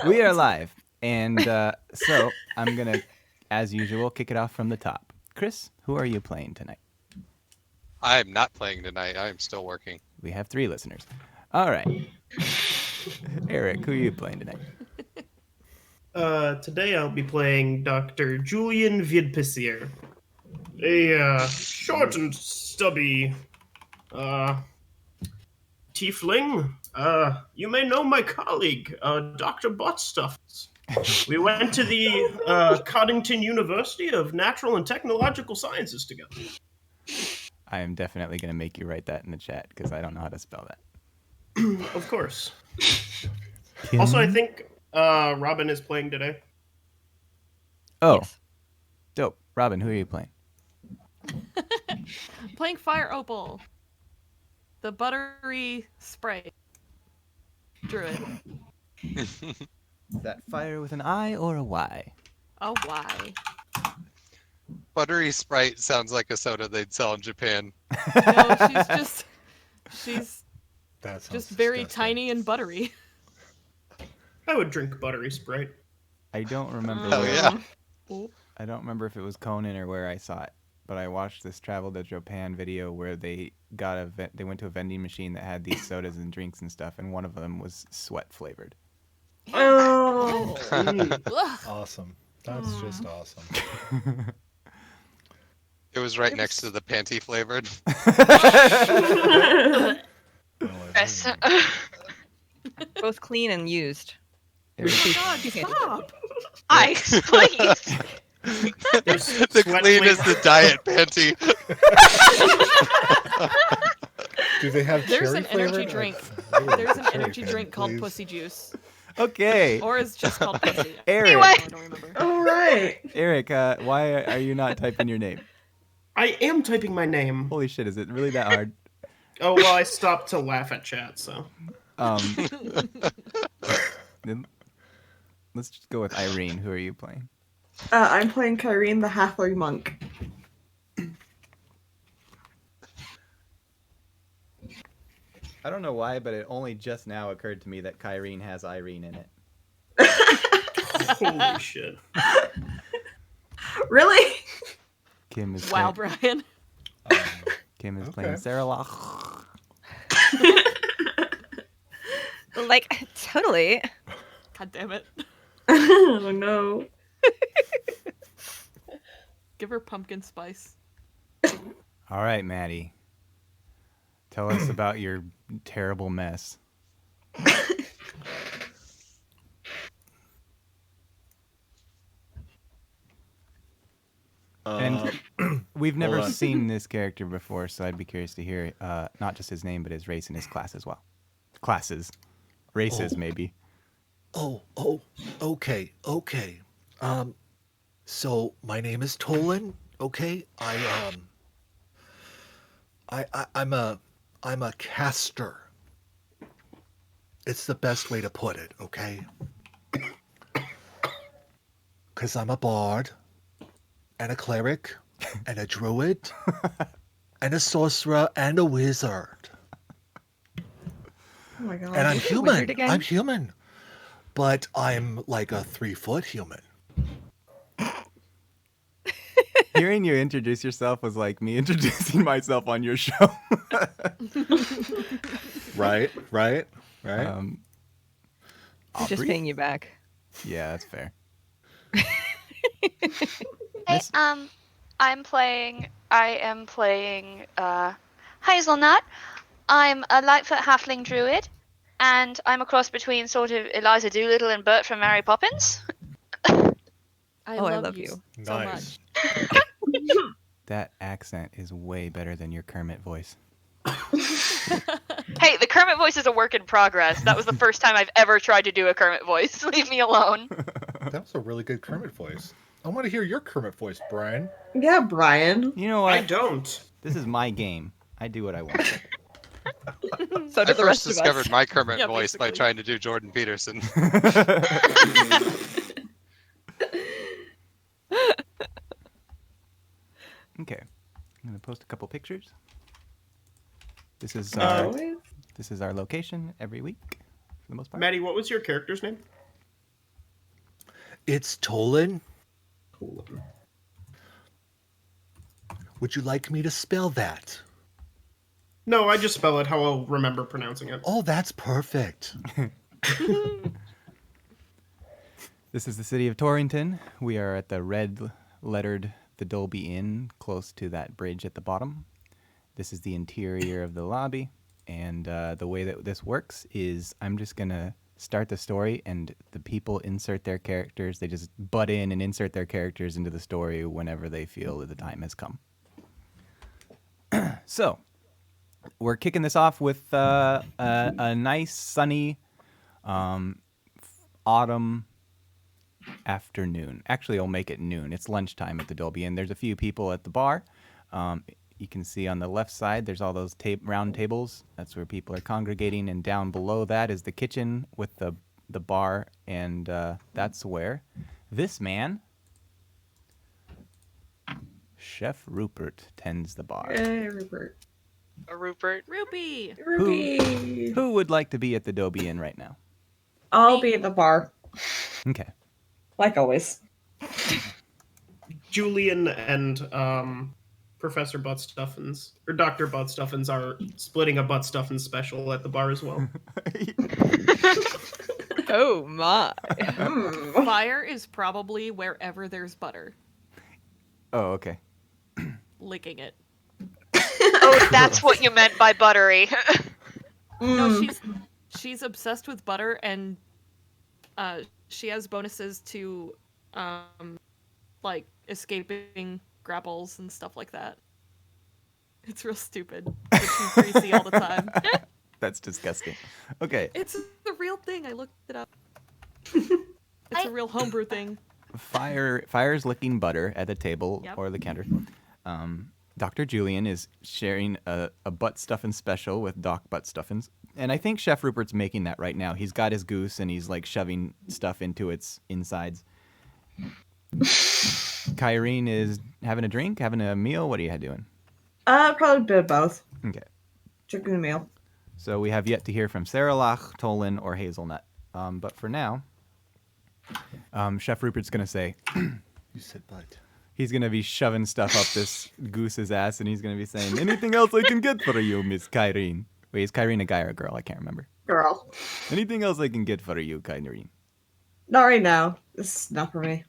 We are live, and so I'm gonna, as usual, kick it off from the top. Chris, who are you playing tonight? I am not playing tonight. I am still working. We have 3 listeners. All right. Eric, who are you playing tonight? Today I'll be playing Dr. Julian Wiedpissier, a short and stubby tiefling. You may know my colleague, Dr. Buttstuffs. We went to the Coddington University of Natural and Technological Sciences together. I am definitely gonna make you write that in the chat because I don't know how to spell that. Of course. Also, I think Robin is playing today. Oh, Yes. dope. Robin, who are you playing? Playing Fire Opal. The buttery spray. Druid. Is that fire with an I or a Y? Oh, why? Buttery Sprite sounds like a soda they'd sell in Japan. No, she's That sounds just very disgusting. tiny and buttery. I would drink buttery Sprite. I don't remember. Hell where, yeah. Oh. I don't remember if it was Conan or where I saw it, but I watched this travel to Japan video where they they went to a vending machine that had these sodas and drinks and stuff, and one of them was sweat flavored. Oh. Ugh. Awesome. That's just awesome. It was right next to the panty flavored. Yes. Both clean and used. Oh my god, stop! Ice, please. The clean is the diet panty. Do they have There's cherry an energy flavored? drink. Ooh, There's an cherry energy fan, drink called please. Pussy Juice. Okay, Or it's just called Pussy. Eric. Anyway. I don't remember. All right. Eric, why are you not typing your name? I am typing my name. Holy shit, is it really that hard? Oh, well, I stopped to laugh at chat, so. Then let's just go with Irene. Who are you playing? I'm playing Kyrene, the halfling monk. I don't know why, but it only just now occurred to me that Kyrene has Irene in it. Holy shit. Really? Kim is Wow, playing, Brian. Kim is Okay. playing Sarah Lach. Like, totally. God damn it. Oh no. Give her pumpkin spice. All right, Maddie. Tell us about your terrible mess. And we've never hold on. seen this character before, so I'd be curious to hear not just his name, but his race and his class as well. Classes. Races, Oh. maybe. Oh, okay. So my name is Tolan. Okay, I'm a caster. It's the best way to put it. Okay, because I'm a bard, and a cleric, and a druid, and a sorcerer, and a wizard. Oh my god. And I'm you a human. wizard again? I'm human. But I'm like a 3-foot human. Hearing you introduce yourself was like me introducing myself on your show. Right. Um, I'm just Aubrey? paying you back. Yeah, that's fair. Hey, Miss- I am playing Hazelnut. I'm a Lightfoot halfling druid, and I'm a cross between sort of Eliza Doolittle and Bert from Mary Poppins. I Oh, I love love you you. so Nice. much. That accent is way better than your Kermit voice. Hey, the Kermit voice is a work in progress. That was the first time I've ever tried to do a Kermit voice. Leave me alone. That was a really good Kermit voice. I want to hear your Kermit voice, Brian. Yeah, Brian. You know I what? don't. This is my game. I do what I want. So I did the first rest of discovered us. my Kermit Yeah, voice by basically. trying to do Jordan Peterson. Okay, I'm gonna post a couple pictures. This is Uh, this is our location every week, for the most part. Maddie, what was your character's name? It's Tolan. Would you like me to spell that? No, I just spell it how I'll remember pronouncing it. Oh, that's perfect. This is the city of Torrington. We are at the red lettered the Dolby Inn, close to that bridge at the bottom. This is the interior of the lobby, and the way that this works is I'm just gonna start the story, and the people insert their characters. They just butt in and insert their characters into the story whenever they feel that the time has come. So, we're kicking this off with a nice sunny autumn afternoon. Actually, I'll make it noon. It's lunchtime at the Dolby Inn. There's a few people at the bar. You can see on the left side, there's all those round tables. That's where people are congregating. And down below that is the kitchen with the bar. And that's where this man, Chef Rupert, tends the bar. Hey, Rupert. Rupert. Rupee. Ruby. Who would like to be at the Dolby Inn right now? I'll be at the bar, Okay. like always. Julian and Professor Buttstuffins, or Dr. Buttstuffins, are splitting a Buttstuffins special at the bar as well. Oh my. Fire is probably wherever there's butter. Oh, okay. Licking it. Oh, that's what you meant by buttery. No, she's obsessed with butter, and she has bonuses to like escaping grapples and stuff like that. It's real stupid, but she's greasy all the time. That's disgusting. Okay. It's the real thing. I looked it up. It's a real homebrew thing. Fire's licking butter at the table Yep. or the counter. Dr. Julian is sharing a butt stuffin special with Doc Butt Stuffins. And I think Chef Rupert's making that right now. He's got his goose and he's like shoving stuff into its insides. Kyrene is having a drink, having a meal. What are you doing? Probably a bit of both. Okay. Chicken and meal. So we have yet to hear from Saralach, Tolan, or Hazelnut. But for now, Chef Rupert's going to say, You said butt. he's going to be shoving stuff up this goose's ass, and he's going to be saying, anything else I can get for you, Miss Kyrene? Wait, is Kyrene a guy or a girl? I can't remember. Girl. Anything else I can get for you, Kyrene? Not right now. This is not for me.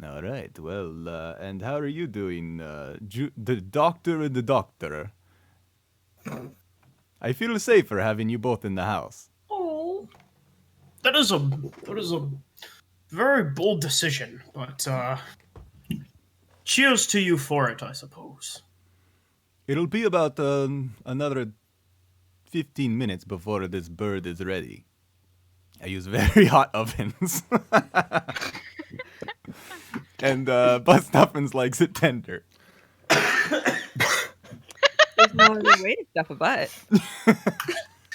All right. Well, and how are you doing, the doctor and the doctor? I feel safer having you both in the house. Oh. That is a very bold decision, but cheers to you for it, I suppose. It'll be about another 15 minutes before this bird is ready. I use very hot ovens. And Butt Stuffins likes it tender. There's no other way to stuff a butt.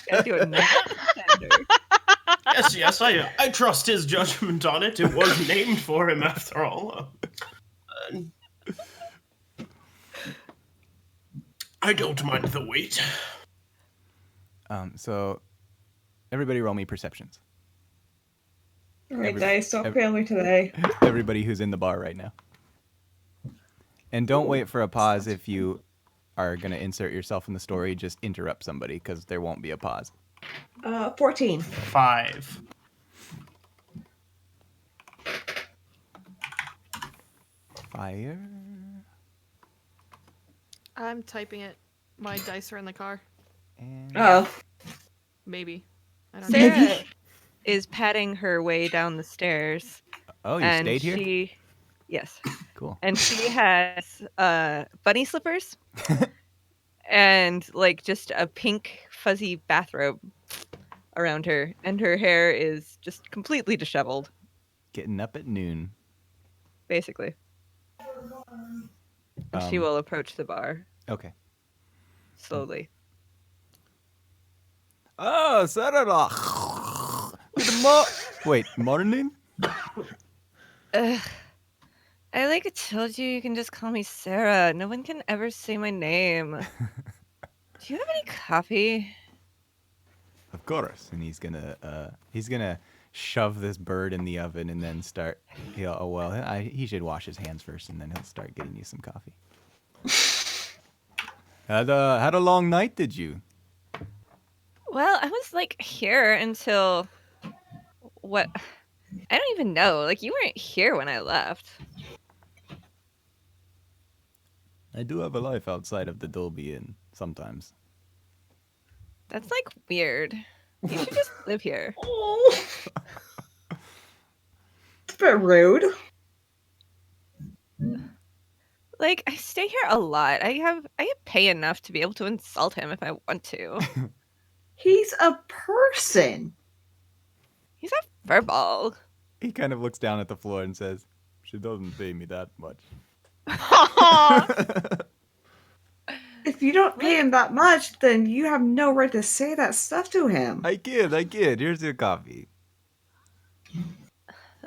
Gotta do it nice and tender. Yes, I trust his judgment on it. It was named for him, after all. I don't mind the wait. So, everybody roll me perceptions. Alright, dice, don't fail me today. Everybody who's in the bar right now. And don't wait for a pause if you are going to insert yourself in the story. Just interrupt somebody, because there won't be a pause. 14. 5. Fire. I'm typing it. My dice are in the car. And Oh. Maybe. I don't know. Sarah is patting her way down the stairs. Oh, you and stayed here? Yes. Cool. And she has bunny slippers and like just a pink fuzzy bathrobe around her, and her hair is just completely disheveled, Getting up at noon. basically. And she will approach the bar Okay. slowly. Oh, Sarah. Wait, morning? Ugh. I told you can just call me Sarah. No one can ever say my name. Do you have any coffee? Of course. And he's gonna shove this bird in the oven and then start. He should wash his hands first, and then he'll start getting you some coffee. Had a long night, did you? Well, I was like here until what? I don't even know. Like you weren't here when I left. I do have a life outside of the Dolby Inn sometimes. That's like weird. You should just live here. Oh. It's a bit rude. Like I stay here a lot. I pay enough to be able to insult him if I want to. He's a person. He's a furball. He kind of looks down at the floor and says, "She doesn't pay me that much." If you don't pay him that much, then you have no right to say that stuff to him. I kid. Here's your coffee.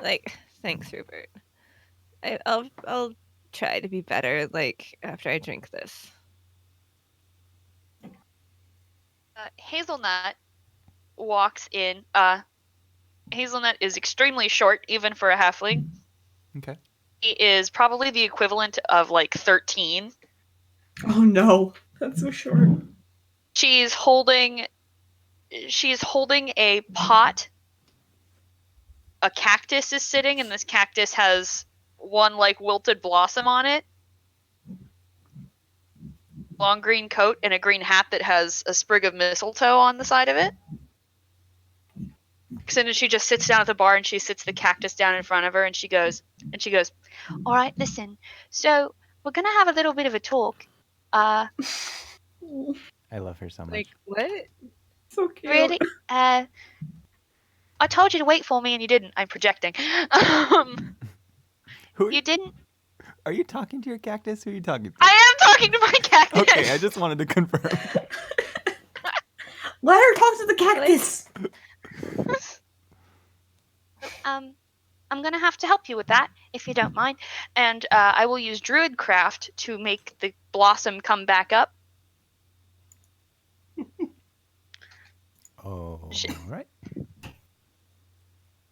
Like, thanks, Rupert. I'll try to be better. Like after I drink this. Hazelnut walks in. Hazelnut is extremely short, even for a halfling. Okay. He is probably the equivalent of like 13. Oh no, that's so short. She's holding a pot. A cactus is sitting, and this cactus has one like wilted blossom on it. Long green coat and a green hat that has a sprig of mistletoe on the side of it. So then she just sits down at the bar and she sits the cactus down in front of her and she goes, "All right, listen. So we're gonna have a little bit of a talk. I love her so much. Like what? So cute. Really? I told you to wait for me and you didn't. I'm projecting. You didn't? Are you talking to your cactus? Who are you talking to? I am talking to my cactus. Okay, I just wanted to confirm. Let her talk to the cactus. I'm gonna have to help you with that, if you don't mind. And I will use Druidcraft to make the blossom come back up. Oh, right.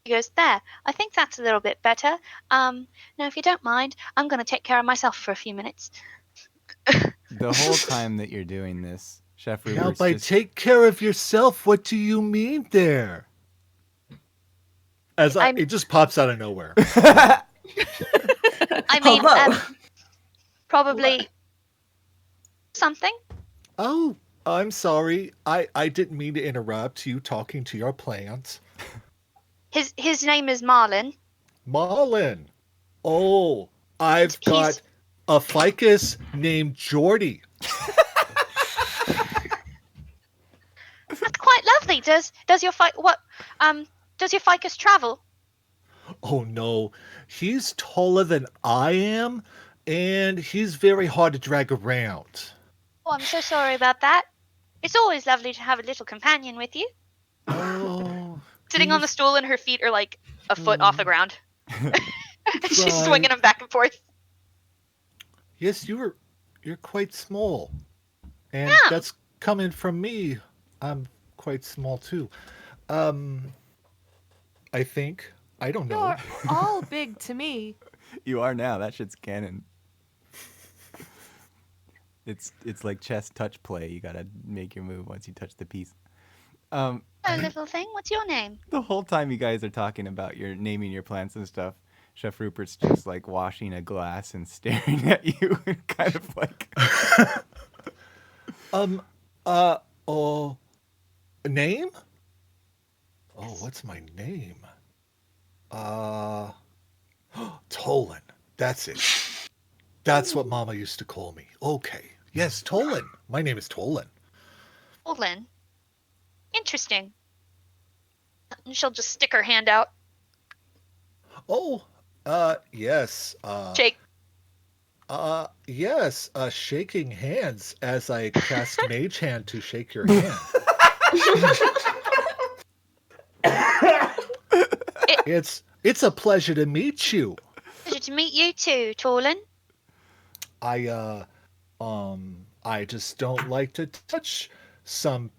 He goes, "There, I think that's a little bit better. Now, if you don't mind, I'm gonna take care of myself for a few minutes." The whole time that you're doing this, Chef Now, Rupert's by just... take care of yourself, what do you mean there? It just pops out of nowhere. I mean, Hello. probably something. Oh, I'm sorry. I didn't mean to interrupt you talking to your plants. His name is Marlin. Marlin. Oh, I've got a ficus named Jordy. That's quite lovely. Does your ficus travel? Oh no, he's taller than I am, and he's very hard to drag around. Oh, I'm so sorry about that. It's always lovely to have a little companion with you. Oh, Sitting on the stool and her feet are like a foot off the ground. She's swinging them back and forth. Yes, you're quite small, and Yeah. that's coming from me. I'm quite small too. I think. I don't know. You're all big to me. You are now. That shit's canon. It's like chess touch play. You gotta make your move once you touch the piece. Hello, little thing. What's your name? The whole time you guys are talking about your naming your plants and stuff, Chef Rupert's just like washing a glass and staring at you and kind of like Name? Oh, what's my name? Tolan. That's it. That's what Mama used to call me. Okay. Yes, Tolan. My name is Tolan. Olin. Interesting. And she'll just stick her hand out. Oh, yes. Shake. Yes. Shaking hands as I cast Mage Hand to shake your hand. It's a pleasure to meet you. Pleasure to meet you too, Torlin. I just don't like to touch some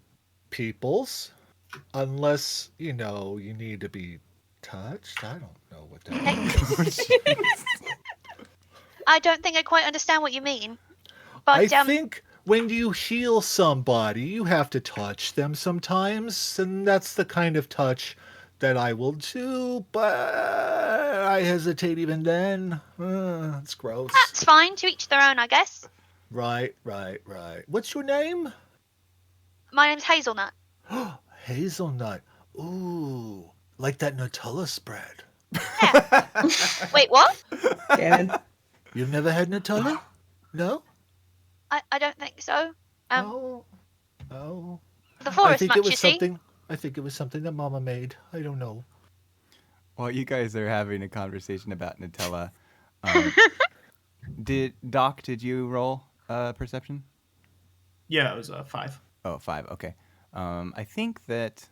people's unless, you need to be touched? I don't know what that means. I don't think I quite understand what you mean. I But think when you heal somebody, you have to touch them sometimes, and that's the kind of touch that I will do, but I hesitate even then. It's gross. that's fine. To each their own, I guess. Right. What's your name? My name's Hazelnut. Hazelnut. Ooh, like that Nutella spread. Yeah. Wait, what? Gannon. You've never had Nutella? No? I don't think so. Oh. The I forest think much, it was you see. something. I think it was something that Mama made. I don't know. While you guys are having a conversation about Nutella, did you roll perception? Yeah, it was 5. Oh, 5. Okay. I think that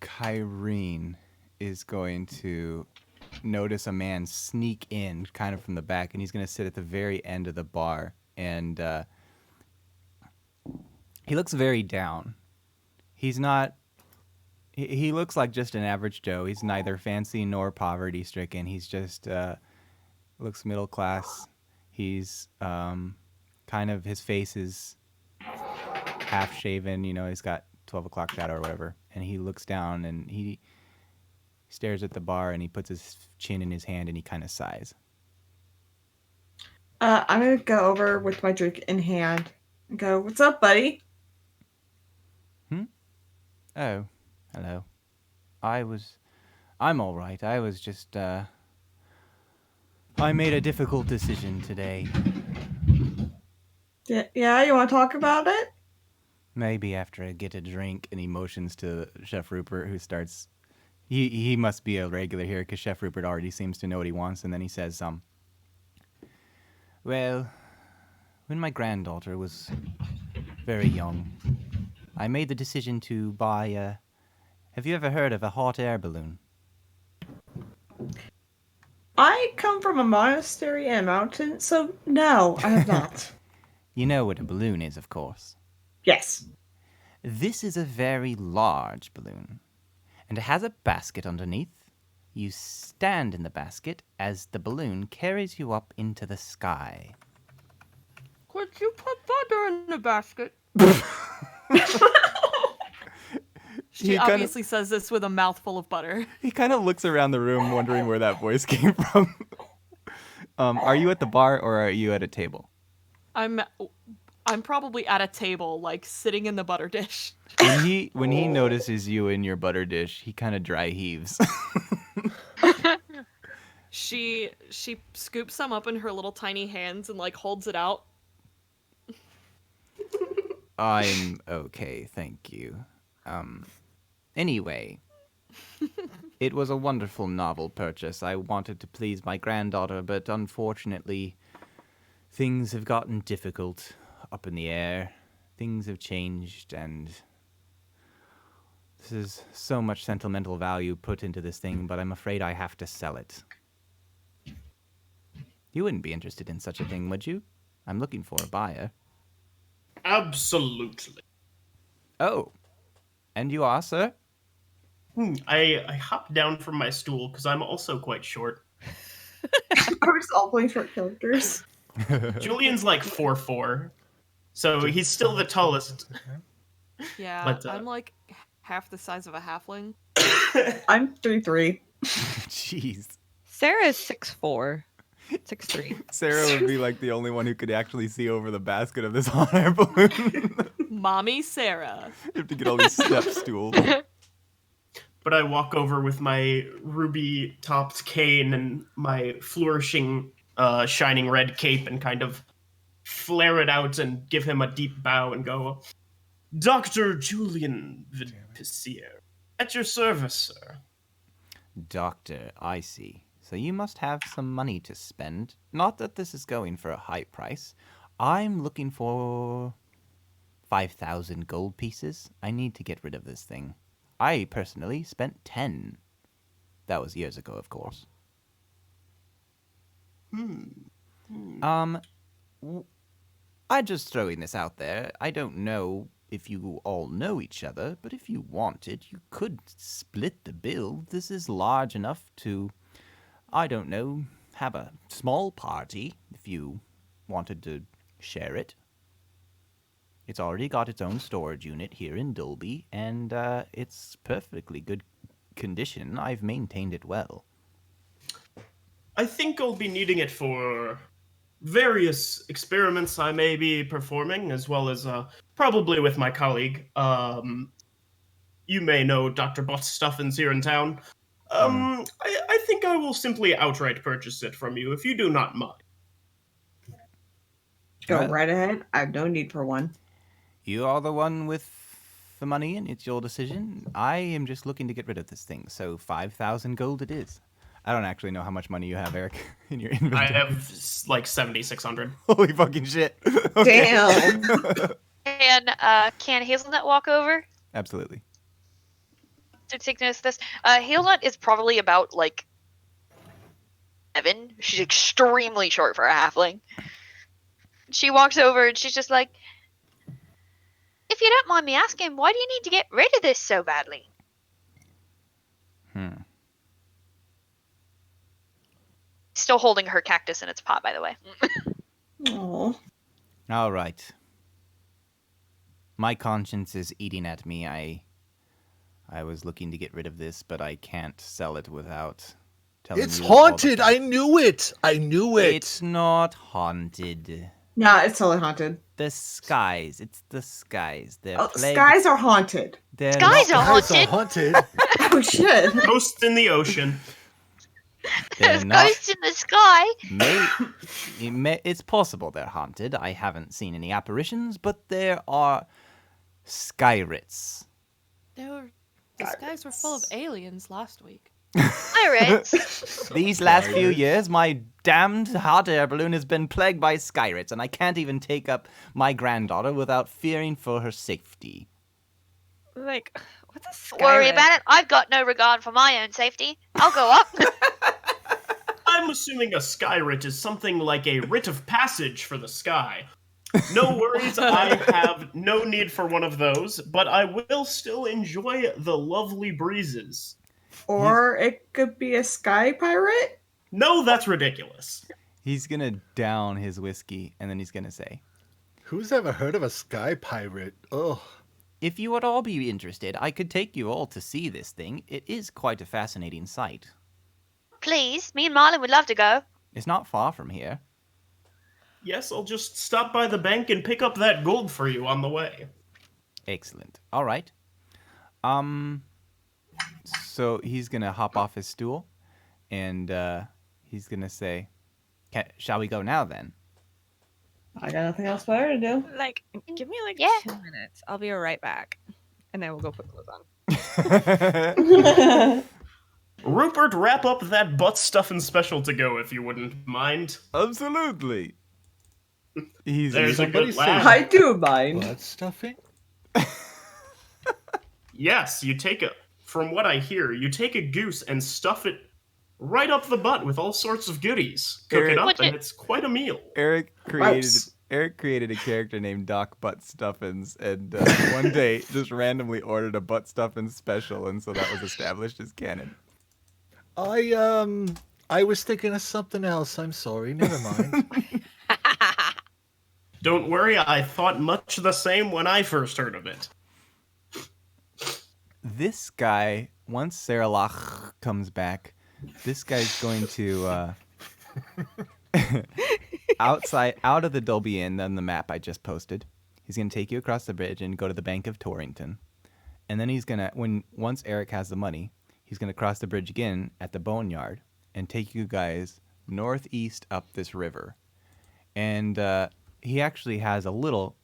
Kyrene is going to notice a man sneak in kind of from the back, and he's going to sit at the very end of the bar. And he looks very down. He's not... He looks like just an average Joe. He's neither fancy nor poverty-stricken. He's just... looks middle class. He's kind of... His face is half shaven. You know, he's got 12 o'clock shadow or whatever. And he looks down and he stares at the bar and he puts his chin in his hand and he kind of sighs. I'm gonna go over with my drink in hand and go, "What's up, buddy?" Oh, hello. I'm all right. I was just, I made a difficult decision today. Yeah, you want to talk about it? Maybe after I get a drink. And he motions to Chef Rupert, who starts... He must be a regular here, because Chef Rupert already seems to know what he wants. And then he says, well, when my granddaughter was very young, I made the decision to buy have you ever heard of a hot air balloon? I come from a monastery and a mountain, so no, I have not. You know what a balloon is, of course. Yes. This is a very large balloon, and it has a basket underneath. You stand in the basket as the balloon carries you up into the sky. Could you put butter in the basket? She He kinda- obviously says this with a mouthful of butter. He kind of looks around the room wondering where that voice came from. Are you at the bar or are you at a table? I'm probably at a table, like sitting in the butter dish. When he notices you in your butter dish, he kind of dry heaves. She scoops some up in her little tiny hands and like holds it out. I'm okay, thank you. Anyway, it was a wonderful novel purchase. I wanted to please my granddaughter, but unfortunately, things have gotten difficult up in the air. Things have changed, and this is so much sentimental value put into this thing, but I'm afraid I have to sell it. You wouldn't be interested in such a thing, would you? I'm looking for a buyer. Absolutely. Oh, and you are, sir? I hopped down from my stool because I'm also quite short. Are we just all playing short characters? Julian's like 4'4", so he's still the tallest. Yeah, But, I'm like half the size of a halfling. I'm 3'3". Jeez. Sarah is 6'4", 6'3". Sarah would be like the only one who could actually see over the basket of this hot air balloon. Mommy Sarah. You have to get all these step stools. But I walk over with my ruby-topped cane and my flourishing, shining red cape and kind of flare it out and give him a deep bow and go, Dr. Julian Vidpisier, at your service, sir. Doctor, I see. So you must have some money to spend. Not that this is going for a high price. I'm looking for 5,000 gold pieces. I need to get rid of this thing. I personally spent 10. That was years ago, of course. I'm just throwing this out there. I don't know if you all know each other, but if you wanted, you could split the bill. This is large enough to, I don't know, have a small party if you wanted to share it. It's already got its own storage unit here in Dolby, and it's perfectly good condition. I've maintained it well. I think I'll be needing it for various experiments I may be performing, as well as probably with my colleague. You may know Dr. Buttstuffins here in town. I think I will simply outright purchase it from you, if you do not mind. Go Well- right ahead. I have no need for one. You are the one with the money, and it's your decision. I am just looking to get rid of this thing, so 5,000 gold it is. I don't actually know how much money you have, Eric, in your inventory. I have like 7,600. Holy fucking shit. Okay. Damn. Can Hazelnut walk over Absolutely. to take notice of this? Hazelnut is probably about like 7. She's extremely short for a halfling. She walks over and she's just like, "If you don't mind me asking, why do you need to get rid of this so badly?" Still holding her cactus in its pot, by the way. Oh. All right. My conscience is eating at me. I was looking to get rid of this, but I can't sell it without telling It's you all the haunted. I knew it. I knew it. It's not haunted. No, it's totally haunted. The skies. It's the skies. They're Oh, plagued. skies are haunted. They're Skies not, are Guys are haunted. haunted. Oh shit. Ghosts in the ocean. they're There's not. ghosts in the sky. It's possible they're haunted. I haven't seen any apparitions, but there are Skyrates. The skies were full of aliens last week. Pirates. These last few years, my damned hot air balloon has been plagued by Skyrates, and I can't even take up my granddaughter without fearing for her safety. Like, what's a sky? Worry about it. I've got no regard for my own safety. I'll go up. I'm assuming a Skyrate is something like a writ of passage for the sky. No worries, I have no need for one of those, but I will still enjoy the lovely breezes. Or it could be a sky pirate. No, that's ridiculous. He's gonna down his whiskey, and then he's gonna say, Who's ever heard of a sky pirate? Ugh. "If you would all be interested, I could take you all to see this thing. It is quite a fascinating sight. Please, me and Marlon would love to go. It's not far from here." Yes, I'll just stop by the bank and pick up that gold for you on the way. Excellent. All right. So he's gonna hop off his stool, and he's gonna say, "Shall we go now then?" I got nothing else better to do. Like, give me like Yeah. 2 minutes. I'll be right back, and then we'll go put clothes on. Rupert, wrap up that butt stuffing special to go if you wouldn't mind. Absolutely. He's There's a Somebody good say laugh. I do mind. Butt stuffing? Yes, from what I hear, you take a goose and stuff it right up the butt with all sorts of goodies. Cook it up, What and the- it's quite a meal. Eric Gross. created a character named Doc Butt Stuffins, and one day just randomly ordered a Butt Stuffins special, and so that was established as canon. I was thinking of something else. I'm sorry. Never mind. Don't worry, I thought much the same when I first heard of it. This guy, once Saralach comes back, this guy's going to out of the Dolby Inn on the map I just posted. He's gonna take you across the bridge and go to the Bank of Torrington, and then he's gonna once Eric has the money, he's gonna cross the bridge again at the Boneyard and take you guys northeast up this river, and he actually has a little.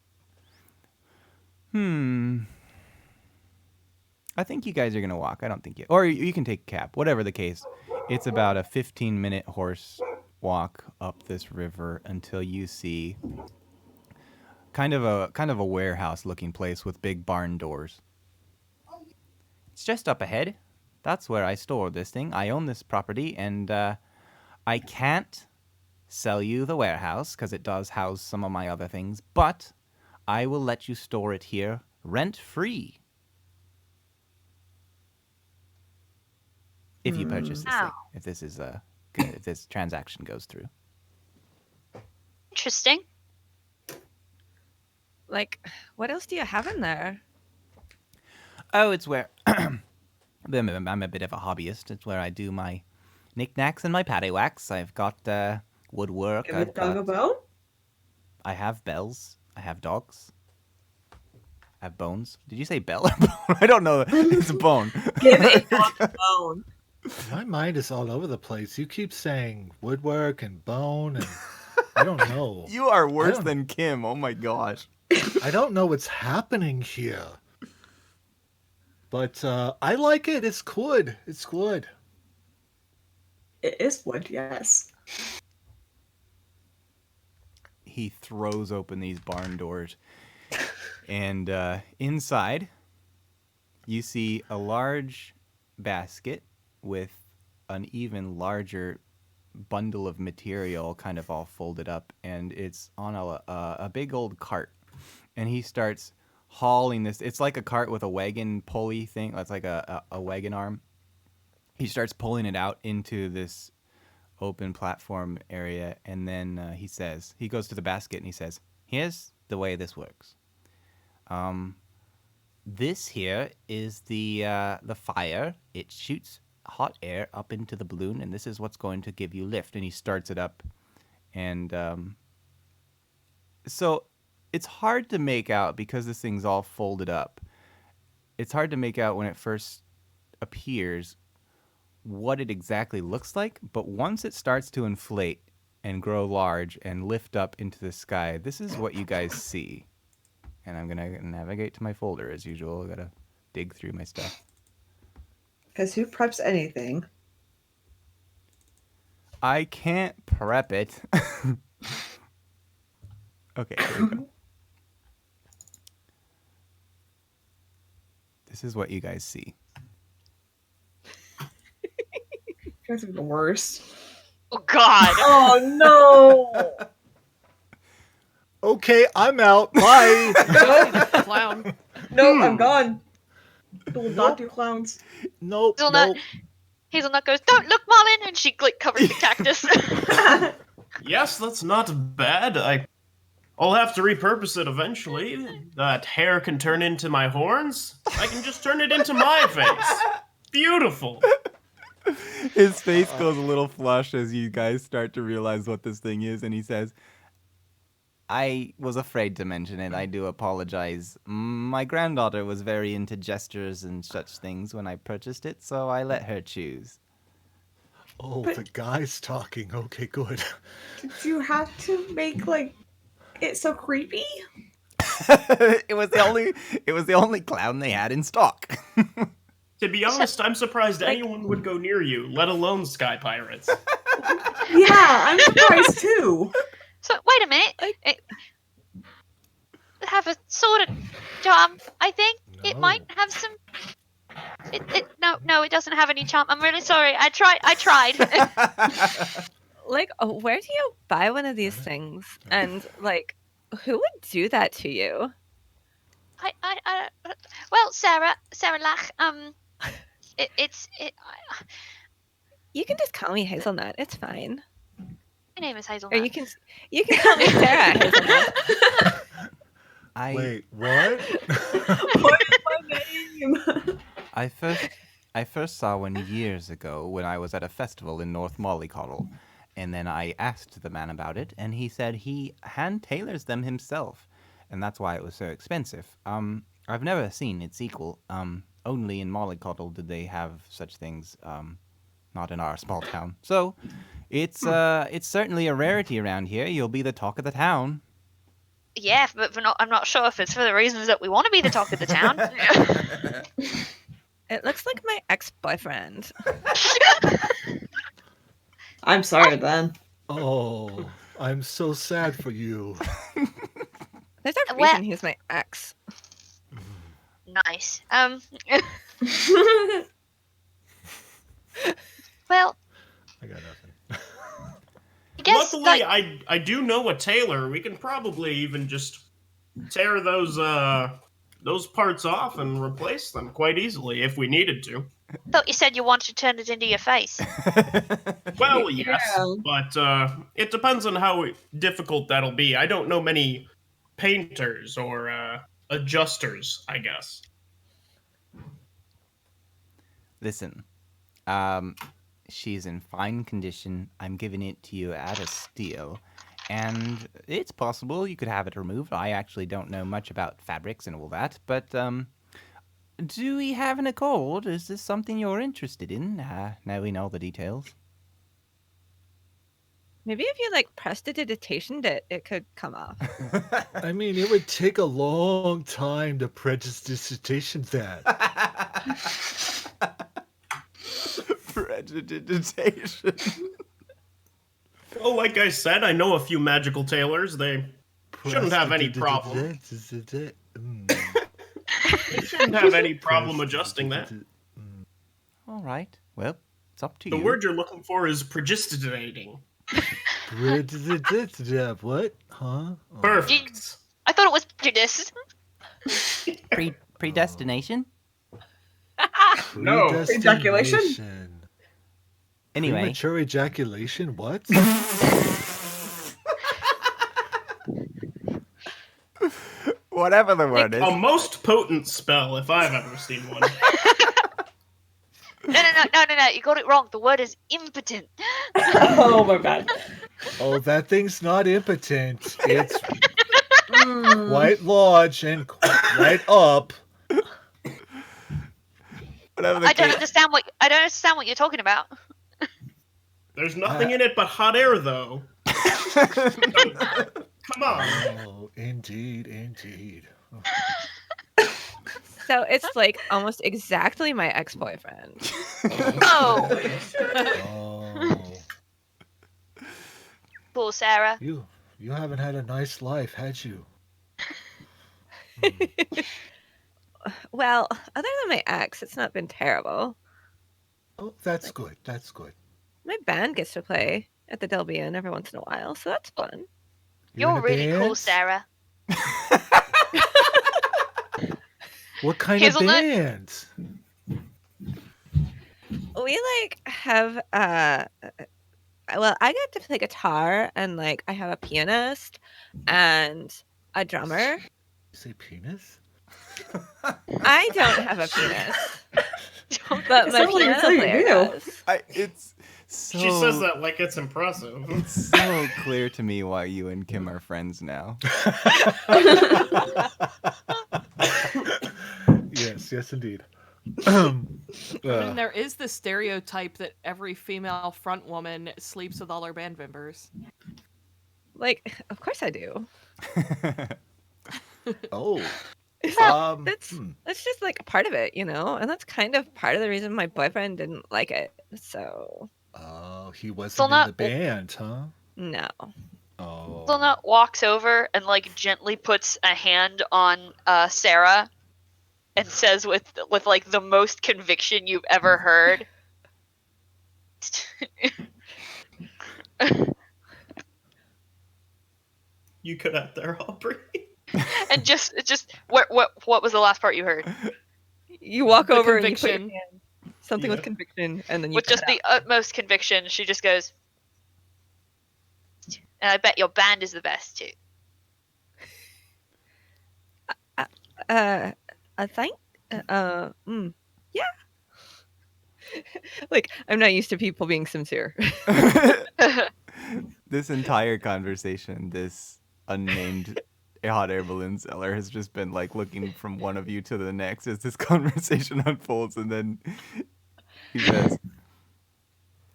I think you guys are gonna walk. I don't think or you can take a cab. Whatever the case, it's about a 15-minute horse walk up this river until you see kind of a warehouse-looking place with big barn doors. It's just up ahead. That's where I store this thing. I own this property, and I can't sell you the warehouse because it does house some of my other things, but I will let you store it here rent-free. If you purchase this thing, if this is if this transaction goes through. Interesting. Like, what else do you have in there? Oh, it's where I'm a bit of a hobbyist. It's where I do my knickknacks and my paddywhacks. I've got woodwork. Have you dug a bone? I have bells. I have dogs. I have bones. Did you say bell or bone? I don't know. It's a bone. Give a dog a bone. My mind is all over the place. You keep saying woodwork and bone, and I don't know. You are worse than Kim. Oh my gosh. I don't know what's happening here. But I like it. It's good. It's good. It is wood, yes. He throws open these barn doors. And inside, you see a large basket with an even larger bundle of material kind of all folded up. And it's on a big old cart. And he starts hauling this. It's like a cart with a wagon pulley thing. That's like a wagon arm. He starts pulling it out into this open platform area, and then he goes to the basket and he says, "Here's the way this works. This here is the fire. It shoots hot air up into the balloon, and this is what's going to give you lift." And he starts it up, and so it's hard to make out because this thing's all folded up. It's hard to make out when it first appears what it exactly looks like, but once it starts to inflate and grow large and lift up into the sky, this is what you guys see. And I'm gonna navigate to my folder as usual. I gotta dig through my stuff. Because who preps anything? I can't prep it. Okay, here we go. This is what you guys see. You guys are the worst. Oh God. Oh no! Okay, I'm out. Bye. Clown. No, I'm gone. I will not do clowns. Nope. Hazelnut, Hazelnut goes, "Don't look, Marlin," and she covers the cactus. Yes, that's not bad. I'll have to repurpose it eventually. That hair can turn into my horns. I can just turn it into my face. Beautiful. His face goes a little flush as you guys start to realize what this thing is, and he says, "I was afraid to mention it. I do apologize. My granddaughter was very into gestures and such things when I purchased it, so I let her choose." Oh, the guy's talking. Okay, good. Did you have to make it so creepy? It was the only clown they had in stock. To be honest, I'm surprised anyone would go near you, let alone Sky Pirates. Yeah, I'm surprised too. So wait a minute. It have a sort of charm. I think it might have some. No, it doesn't have any charm. I'm really sorry. I tried. Like, where do you buy one of these things? And who would do that to you? Well, Sarah Lach. You can just call me Hazelnut. It's fine. My name is Or Hazelnut. you can call me Sarah Hazelnut. Wait, what? What is my name? I first saw one years ago when I was at a festival in North Mollycoddle, and then I asked the man about it, and he said he hand tailors them himself, and that's why it was so expensive. I've never seen its equal. Only in Mollycoddle did they have such things. Not in our small town. So, it's certainly a rarity around here. You'll be the talk of the town. Yeah, but I'm not sure if it's for the reasons that we want to be the talk of the town. It looks like my ex-boyfriend. I'm sorry then. Oh, I'm so sad for you. There's a reason he's my ex. Nice. Well, I got nothing. I guess Luckily, I do know a tailor. We can probably even just tear those those parts off and replace them quite easily if we needed to. Thought you said you wanted to turn it into your face. Well, yes, Yeah. but it depends on how difficult that'll be. I don't know many painters or adjusters, I guess. Listen, she's in fine condition. I'm giving it to you at a steal. And it's possible you could have it removed. I actually don't know much about fabrics and all that, but do we have an accord? Is this something you're interested in, knowing all the details? Maybe if you like prestidigitationed it, it could come off. I mean, it would take a long time to prestidigitation that. Prestidigitation. Well, like I said, I know a few magical tailors. They shouldn't have any problem. They shouldn't have any problem adjusting that. All right. Well, it's up to The you. word you're looking for is prestidigitating. What? Huh? Oh. Perfect. I thought it was prejudice. Predestination? No. Ejaculation? Anyway. Premature ejaculation? What? Whatever the word is. A most potent spell, if I've ever seen one. No. You got it wrong. The word is impotent. Oh my bad. Oh, that thing's not impotent. It's quite large and quite up. Whatever the I don't case. understand what you're talking about. There's nothing in it but hot air, though. Come on. Oh, indeed. So it's like almost exactly my ex-boyfriend. Oh, Oh, poor Sarah. you haven't had a nice life, had you? Well, other than my ex, it's not been terrible. Oh, that's good. That's good. My band gets to play at the Dolby Inn every once in a while, so that's fun. You're in You're a really cool, band? Sarah. What kind Hazelnut? of band? We like have well, I get to play guitar and like I have a pianist and a drummer. You say penis? I don't have a pianist, but It my sounds like piano it's what you player do. does. It's so. She says that like it's impressive. It's so clear to me why you and Kim are friends now. Yes, indeed. I mean, there is the stereotype that every female front woman sleeps with all her band members. Like, of course I do. Oh. That's just like a part of it, you know? And that's kind of part of the reason my boyfriend didn't like it. So, Oh, he wasn't So in not- the band, huh? no. Oh. Lilna walks over and like gently puts a hand on Sarah and says with like the most conviction you've ever heard. You could have there, Aubrey. And just what was the last part you heard? You walk The over and you put your conviction. hand, something with Yeah. conviction, and then you With just cut the utmost conviction, she just goes, and I bet your band is the best too. out. I think, yeah. Like, I'm not used to people being sincere. This entire conversation, this unnamed hot air balloon seller has just been like looking from one of you to the next as this conversation unfolds, and then he says,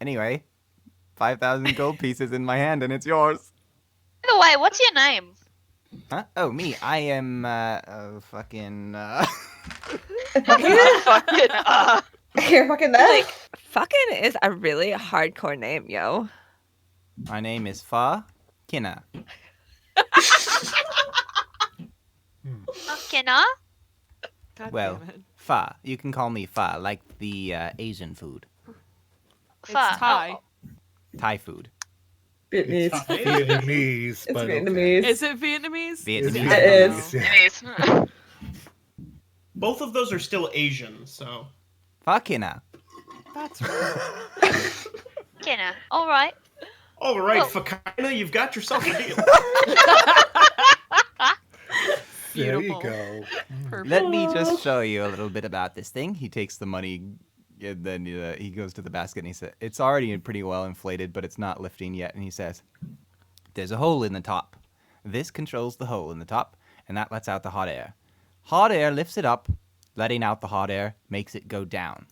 "Anyway, 5,000 gold pieces in my hand, and it's yours." By the way, what's your name? Huh? Oh, me. I am fucking. Fucking You're fucking that. Like, fucking is a really hardcore name, yo. My name is Fa Kina. fucking huh? God Well, damn it. Fa. You can call me Fa, like the Asian food, It's Fuck. Thai. Thai food. Vietnamese. Vietnamese, It's but Vietnamese. Is it Vietnamese? Vietnamese. It is. Yeah. It is. both of those are still Asian, so. Fucking hell. That's right. Kinda. All right. All right, Well- Fakina, you've got yourself a deal. There you Beautiful. go. Perfect. Let me just show you a little bit about this thing. He takes the money, and then he goes to the basket, and he says, it's already pretty well inflated, but it's not lifting yet. And he says, there's a hole in the top. This controls the hole in the top, and that lets out the hot air. Hot air lifts it up, letting out the hot air makes it go down.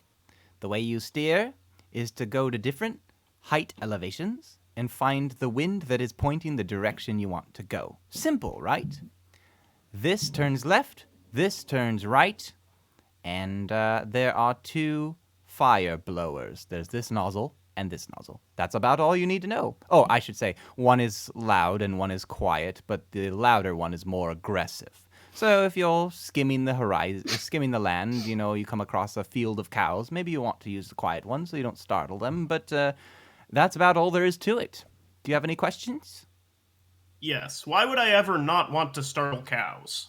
The way you steer is to go to different height elevations and find the wind that is pointing the direction you want to go. Simple, right? This turns left, this turns right, and there are 2 fire blowers. There's this nozzle and this nozzle. That's about all you need to know. Oh, I should say, one is loud and one is quiet, but the louder one is more aggressive. So if you're skimming the horizon, skimming the land, you come across a field of cows, maybe you want to use the quiet one so you don't startle them, but that's about all there is to it. Do you have any questions? Yes. Why would I ever not want to startle cows?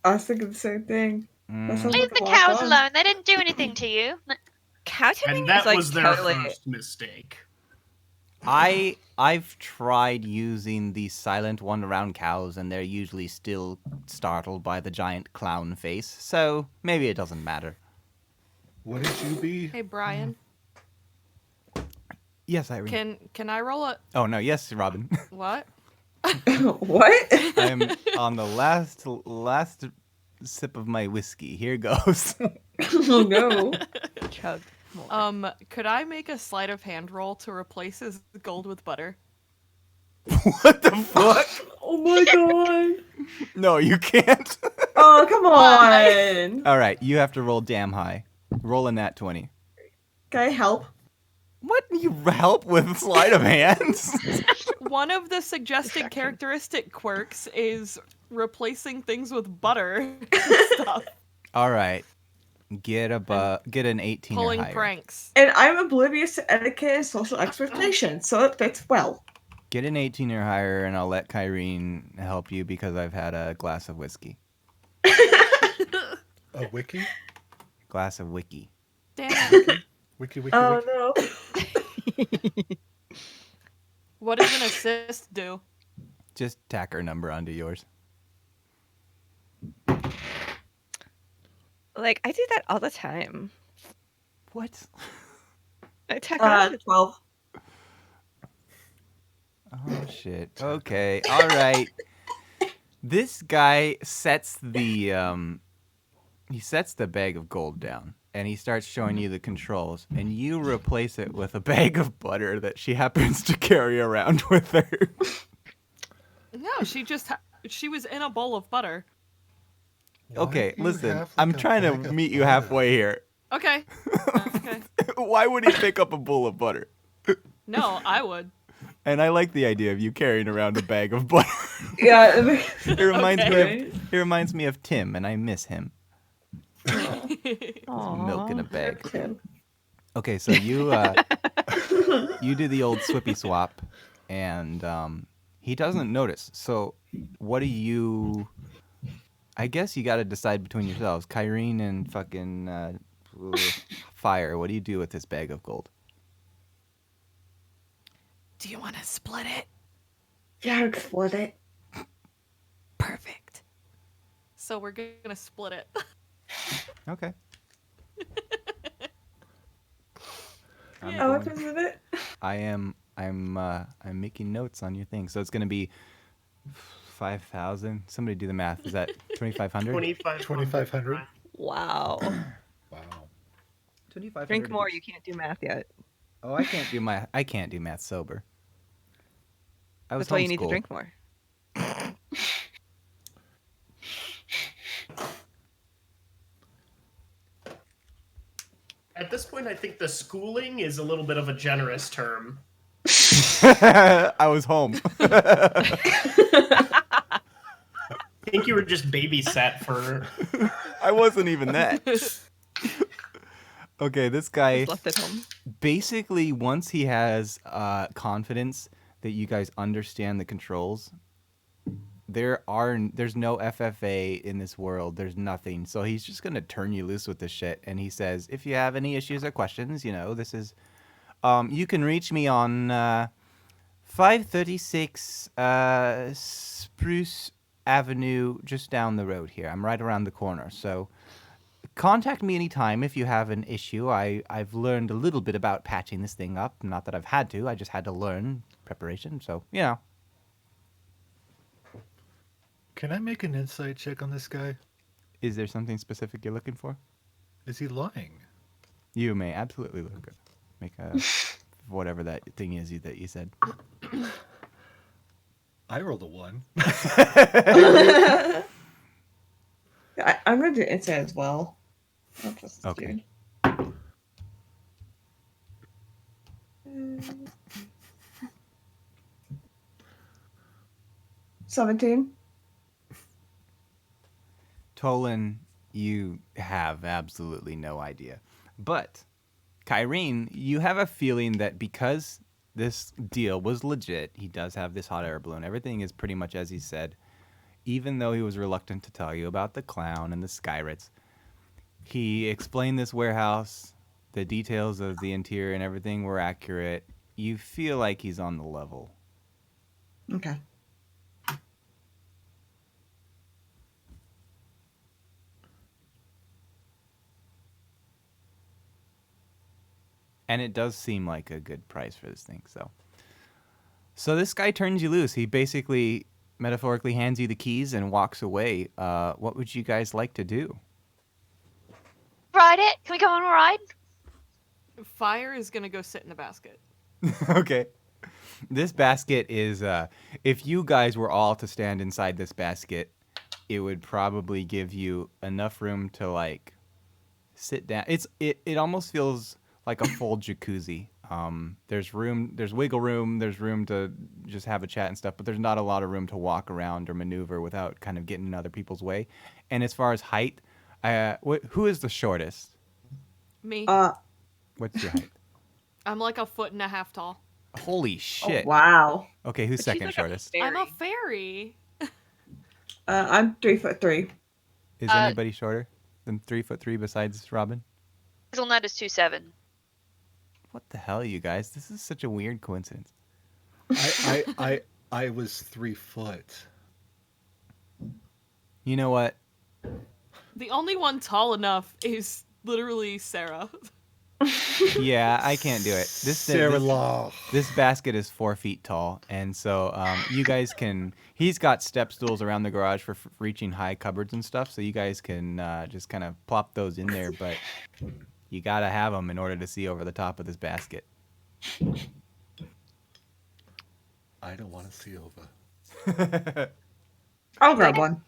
I was thinking the same thing. That sounds Leave like the a lot of cows fun. alone. They didn't do anything to you. Cow tipping And that is like was their totally. first mistake. I've tried using the silent one around cows, and they're usually still startled by the giant clown face, so maybe it doesn't matter. What did you be? Hey Brian, Yes, Irene. can I roll a Oh, no, yes, Robin. what? What? I'm on the last sip of my whiskey. Here goes. Oh no. Chug. more. Could I make a sleight of hand roll to replace his gold with butter? What the fuck? Oh my god. No, you can't. Oh, come on. All right, you have to roll damn high. Roll in that 20. Can I help? What? You help with sleight of hands? One of the suggested characteristic quirks is replacing things with butter and stuff. All right. Get an 18 Pulling or higher. pranks. And I'm oblivious to etiquette and social expectations, so it fits well. Get an 18 or higher, and I'll let Kyrene help you because I've had a glass of whiskey. A wiki? Glass of wiki. Damn it. Wiki. Oh no. What does an assist do? Just tack her number onto yours. Like I do that all the time. What? I tack on to 12. Oh shit. Okay. All right. This guy sets the bag of gold down, and he starts showing you the controls, and you replace it with a bag of butter that she happens to carry around with her. No, she was in a bowl of butter. Why Okay, do you listen. have, I'm like, a trying bag to of meet you butter? halfway here. Okay. Okay. Why would he pick up a bowl of butter? No, I would. And I like the idea of you carrying around a bag of butter. Yeah. It reminds Okay. it reminds me of Tim, and I miss him. Aw. Milk in a bag. Tim. Okay, so you you do the old swippy swap, and he doesn't notice. So what do you? I guess you got to decide between yourselves, Kyrene and fucking Fire. What do you do with this bag of gold? Do you want to split it? Yeah, I'd split it. Perfect. So we're gonna split it. Okay. I'm Oh, what going- is it? I'm making notes on your thing. So it's gonna be 5,000. Somebody do the math. Is that 2,500? 2,500. Wow. Wow. 2,500. Drink more. You can't do math yet. Oh, I can't do math sober. I was That's why you need to homeschooled. drink more. At this point, I think the schooling is a little bit of a generous term. I was home. I think you were just babysat for. I wasn't even that. Okay, this guy Just left at home. basically, once he has confidence that you guys understand the controls, there's no FFA in this world. There's nothing. So he's just gonna turn you loose with this shit. And he says, if you have any issues or questions, this is, you can reach me on 536 Spruce Avenue, just down the road here. I'm right around the corner. So contact me anytime if you have an issue. I've learned a little bit about patching this thing up. Not that I've had to. I just had to learn preparation. So, Can I make an insight check on this guy? Is there something specific you're looking for? Is he lying? You may absolutely look good. Make a whatever that thing is that you said. I rolled a 1. I'm going to do insight as well. I'll trust this Okay. dude. 17. Tolan, you have absolutely no idea. But, Kyrene, you have a feeling that because this deal was legit, he does have this hot air balloon, everything is pretty much as he said, even though he was reluctant to tell you about the clown and the Skyrates. He explained this warehouse, the details of the interior and everything were accurate. You feel like he's on the level. Okay. And it does seem like a good price for this thing, So this guy turns you loose. He basically, metaphorically, hands you the keys and walks away. What would you guys like to do? Ride it? Can we go on a ride? Fire is gonna go sit in the basket. Okay. This basket is, if you guys were all to stand inside this basket, it would probably give you enough room to, like, sit down. It almost feels like a full jacuzzi. There's wiggle room, there's room to just have a chat and stuff, but there's not a lot of room to walk around or maneuver without kind of getting in other people's way. And as far as height, who is the shortest? Me. What's your height? I'm like 1.5 feet tall. Holy shit. Oh, wow. Okay, who's But she's second like a shortest? fairy. I'm a fairy. I'm 3'3". Is anybody shorter than 3'3" besides Robin? Hazelnut is 2'7". What the hell, you guys? This is such a weird coincidence. I was 3 foot. You know what? The only one tall enough is literally Sarah. Yeah, I can't do it. Sarah Law. This basket is 4 feet tall, and so you guys can. He's got step stools around the garage for reaching high cupboards and stuff, so you guys can just kind of plop those in there. But you gotta have them in order to see over the top of this basket. I don't want to see over. I'll grab one.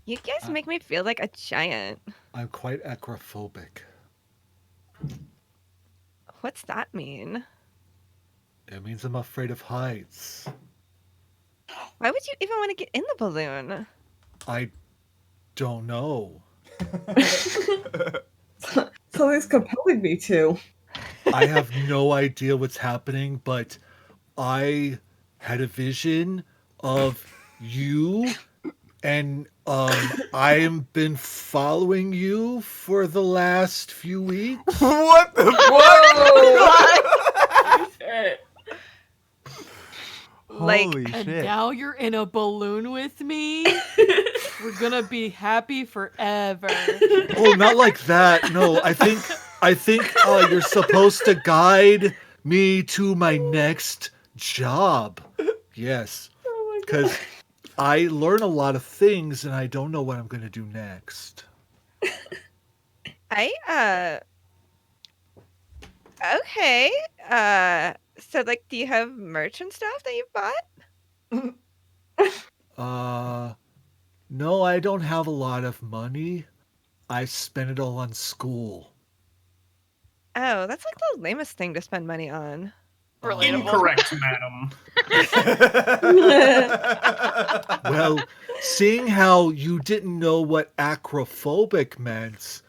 You guys make me feel like a giant. I'm quite acrophobic. What's that mean? It means I'm afraid of heights. Why would you even want to get in the balloon? I don't know. Something's compelling me to. I have no idea what's happening, but I had a vision of you, and I've been following you for the last few weeks. What the Like, Holy And shit! now you're in a balloon with me? We're gonna be happy forever. Oh, not like that. No, I think you're supposed to guide me to my next job. Yes, because I learn a lot of things and I don't know what I'm going to do next. Okay. So, like, do you have merch and stuff that you've bought? No, I don't have a lot of money. I spent it all on school. Oh, that's like the lamest thing to spend money on. Relatable. Incorrect, madam. Well, seeing how you didn't know what acrophobic meant,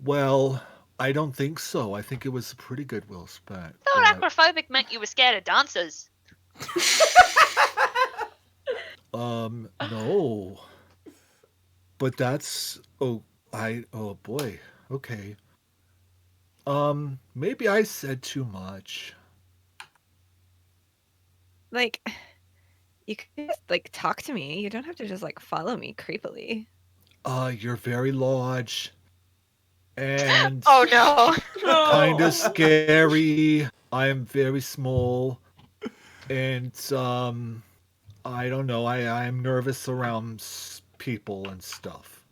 well, I don't think so. I think it was a pretty good will spent. I thought but- acrophobic meant you were scared of dancers. No. But that's oh boy. Okay. Maybe I said too much. Like, you can just like talk to me. You don't have to just like follow me creepily. You're very large and Oh no. kind of scary. I am very small, and I don't know. I'm nervous around people and stuff.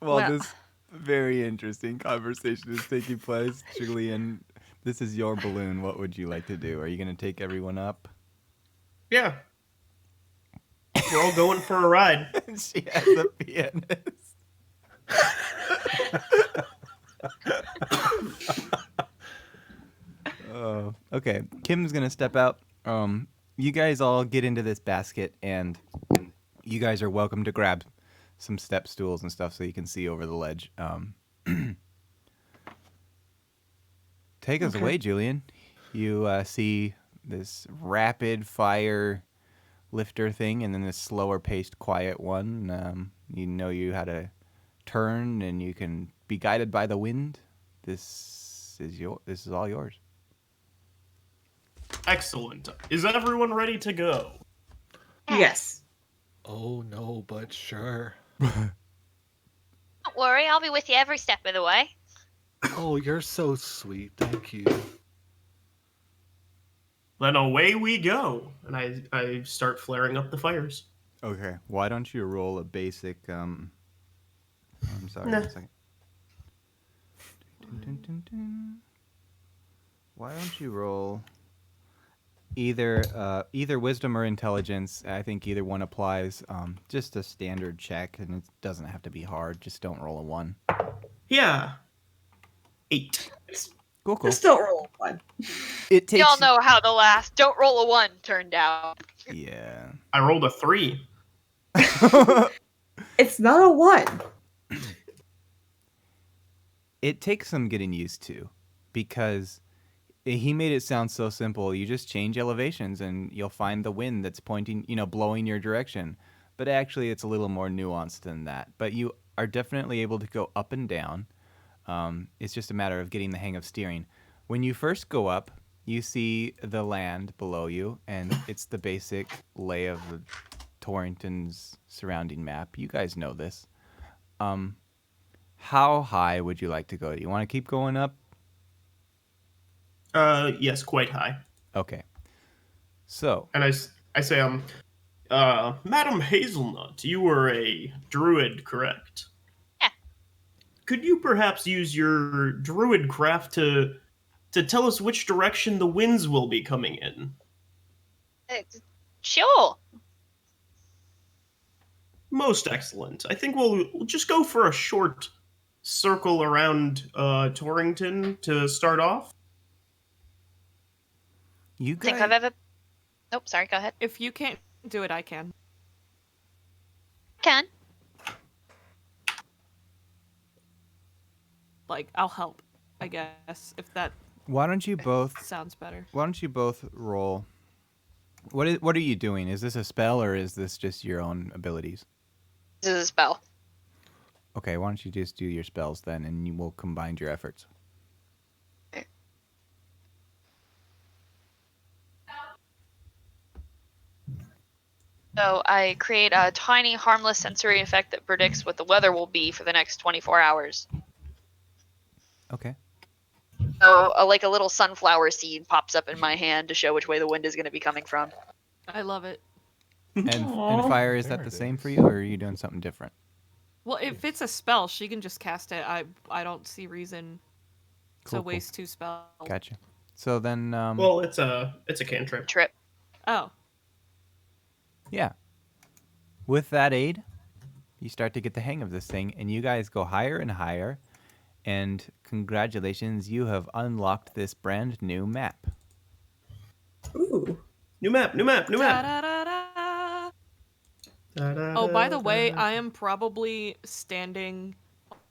While Well- this very interesting conversation is taking place, Julian, this is your balloon. What would you like to do? Are you going to take everyone up? Yeah. We're all going for a ride. She has a pianist. Oh, okay. Kim's gonna step out. You guys all get into this basket, and you guys are welcome to grab some step stools and stuff so you can see over the ledge. Take us away, Julian. You see this rapid fire lifter thing, and then this slower paced, quiet one. You know you how to turn, and you can be guided by the wind. This is all yours. Excellent. Is everyone ready to go? Yes. Oh no, but sure. Don't worry, I'll be with you every step of the way. Oh, you're so sweet. Thank you. Then away we go. And I start flaring up the fires. Okay. Why don't you roll a basic? I'm sorry. Nah. 1 second. Dun, dun, dun, dun. Why don't you roll either wisdom or intelligence? I think either one applies. Just a standard check, and it doesn't have to be hard. Just don't roll a 1. Yeah. 8. Cool, cool. Just don't roll one. It takes. Y'all know how the last "don't roll a 1" turned out. Yeah. I rolled a 3. It's not a one. It takes some getting used to, because he made it sound so simple. You just change elevations and you'll find the wind that's pointing, blowing your direction. But actually, it's a little more nuanced than that. But you are definitely able to go up and down. It's just a matter of getting the hang of steering. When you first go up, you see the land below you, and it's the basic lay of the Torrington's surrounding map. You guys know this. How high would you like to go? Do you want to keep going up? Yes, quite high. Okay. So, And I say, Madam Hazelnut, you were a druid, correct? Yeah. Could you perhaps use your druid craft to tell us which direction the winds will be coming in? Sure. Most excellent. I think we'll just go for a short circle around Torrington to start off. you Think guys, I've ever. Nope, sorry, go ahead. If you can't do it, I can. Can. Like, I'll help, I guess, if that why don't you both sounds better. roll? What are you doing? Is this a spell or is this just your own abilities? This is a spell. Okay, why don't you just do your spells then, and you will combine your efforts. So I create a tiny, harmless sensory effect that predicts what the weather will be for the next 24 hours. Okay. So, like a little sunflower seed pops up in my hand to show which way the wind is going to be coming from. I love it. And Aw. fire, is that There the it same is. for you, or are you doing something different? Well, if it's a spell, she can just cast it. I don't see reason Cool, to cool. waste 2 spells. Gotcha. So then, Well, it's a cantrip. Trip. Oh, yeah. With that aid, you start to get the hang of this thing, and you guys go higher and higher. And congratulations, you have unlocked this brand new map. Ooh. New map, new map, new map. da-da-da-da. Oh, by the way, I am probably standing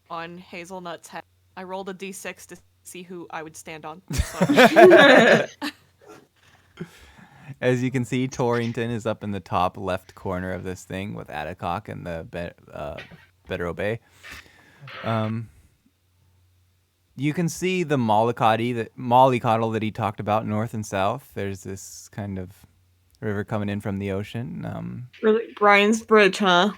on Hazelnut's head. I rolled a d6 to see who I would stand on. So. As you can see, Torrington is up in the top left corner of this thing with Atticok and the Better Bay. You can see the mollycoddle that he talked about north and south. There's this kind of river coming in from the ocean. Really, Brian's Bridge, huh?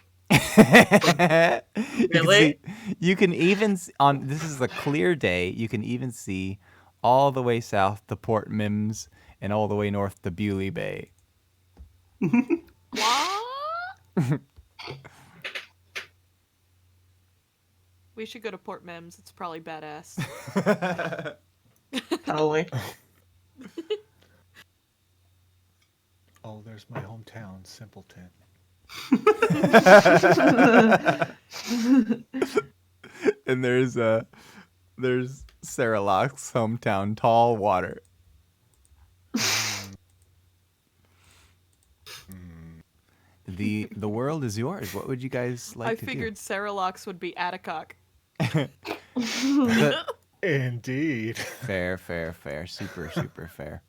Really? You can even on this is a clear day. You can even see all the way south to Port Mims and all the way north to Bewley Bay. What? We should go to Port Mims. It's probably badass. Totally. Oh, there's my hometown, Simpleton. And there's Sarah Locke's hometown, Tall Water. The world is yours. What would you guys like I to figured Sarah Locks would be Atticok. do? Indeed. Fair. Super fair.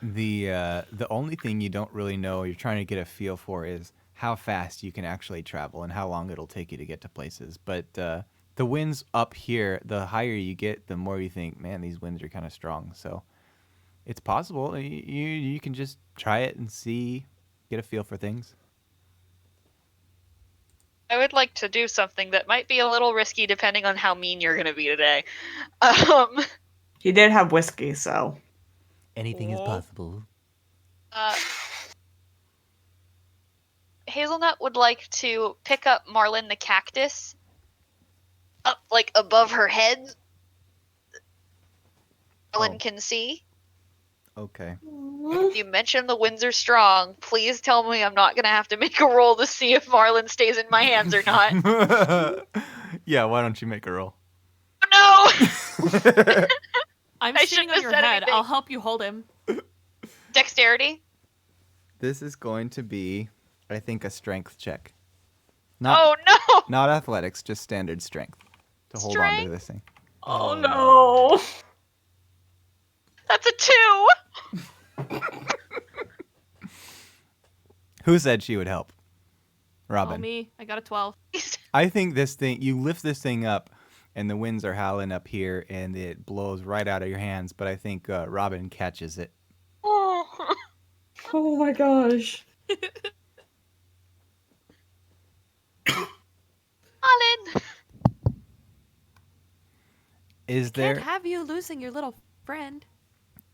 The only thing you don't really know, you're trying to get a feel for, is how fast you can actually travel and how long it'll take you to get to places. But the winds up here, the higher you get, the more you think, man, these winds are kind of strong. So it's possible. You can just try it and see, get a feel for things. I would like to do something that might be a little risky depending on how mean you're going to be today. He did have whiskey, so. Anything is possible. Hazelnut would like to pick up Marlin the cactus up, like, above her head. Marlin can see. Okay. You mentioned the winds are strong. Please tell me I'm not going to have to make a roll to see if Marlin stays in my hands or not. Yeah, why don't you make a roll? No! I'm I sitting shouldn't on have your said head. anything. I'll help you hold him. Dexterity? This is going to be, I think, a strength check. Oh, no! Not athletics, just standard strength to hold on to Strength? this thing. Oh no! That's a 2! Who said she would help? Oh, Robin. me. I got a 12. I think this thing, you lift this thing up and the winds are howling up here and it blows right out of your hands, but I think Robin catches it. Oh. Oh my gosh. Marlin! Is Can't there have you losing your little friend.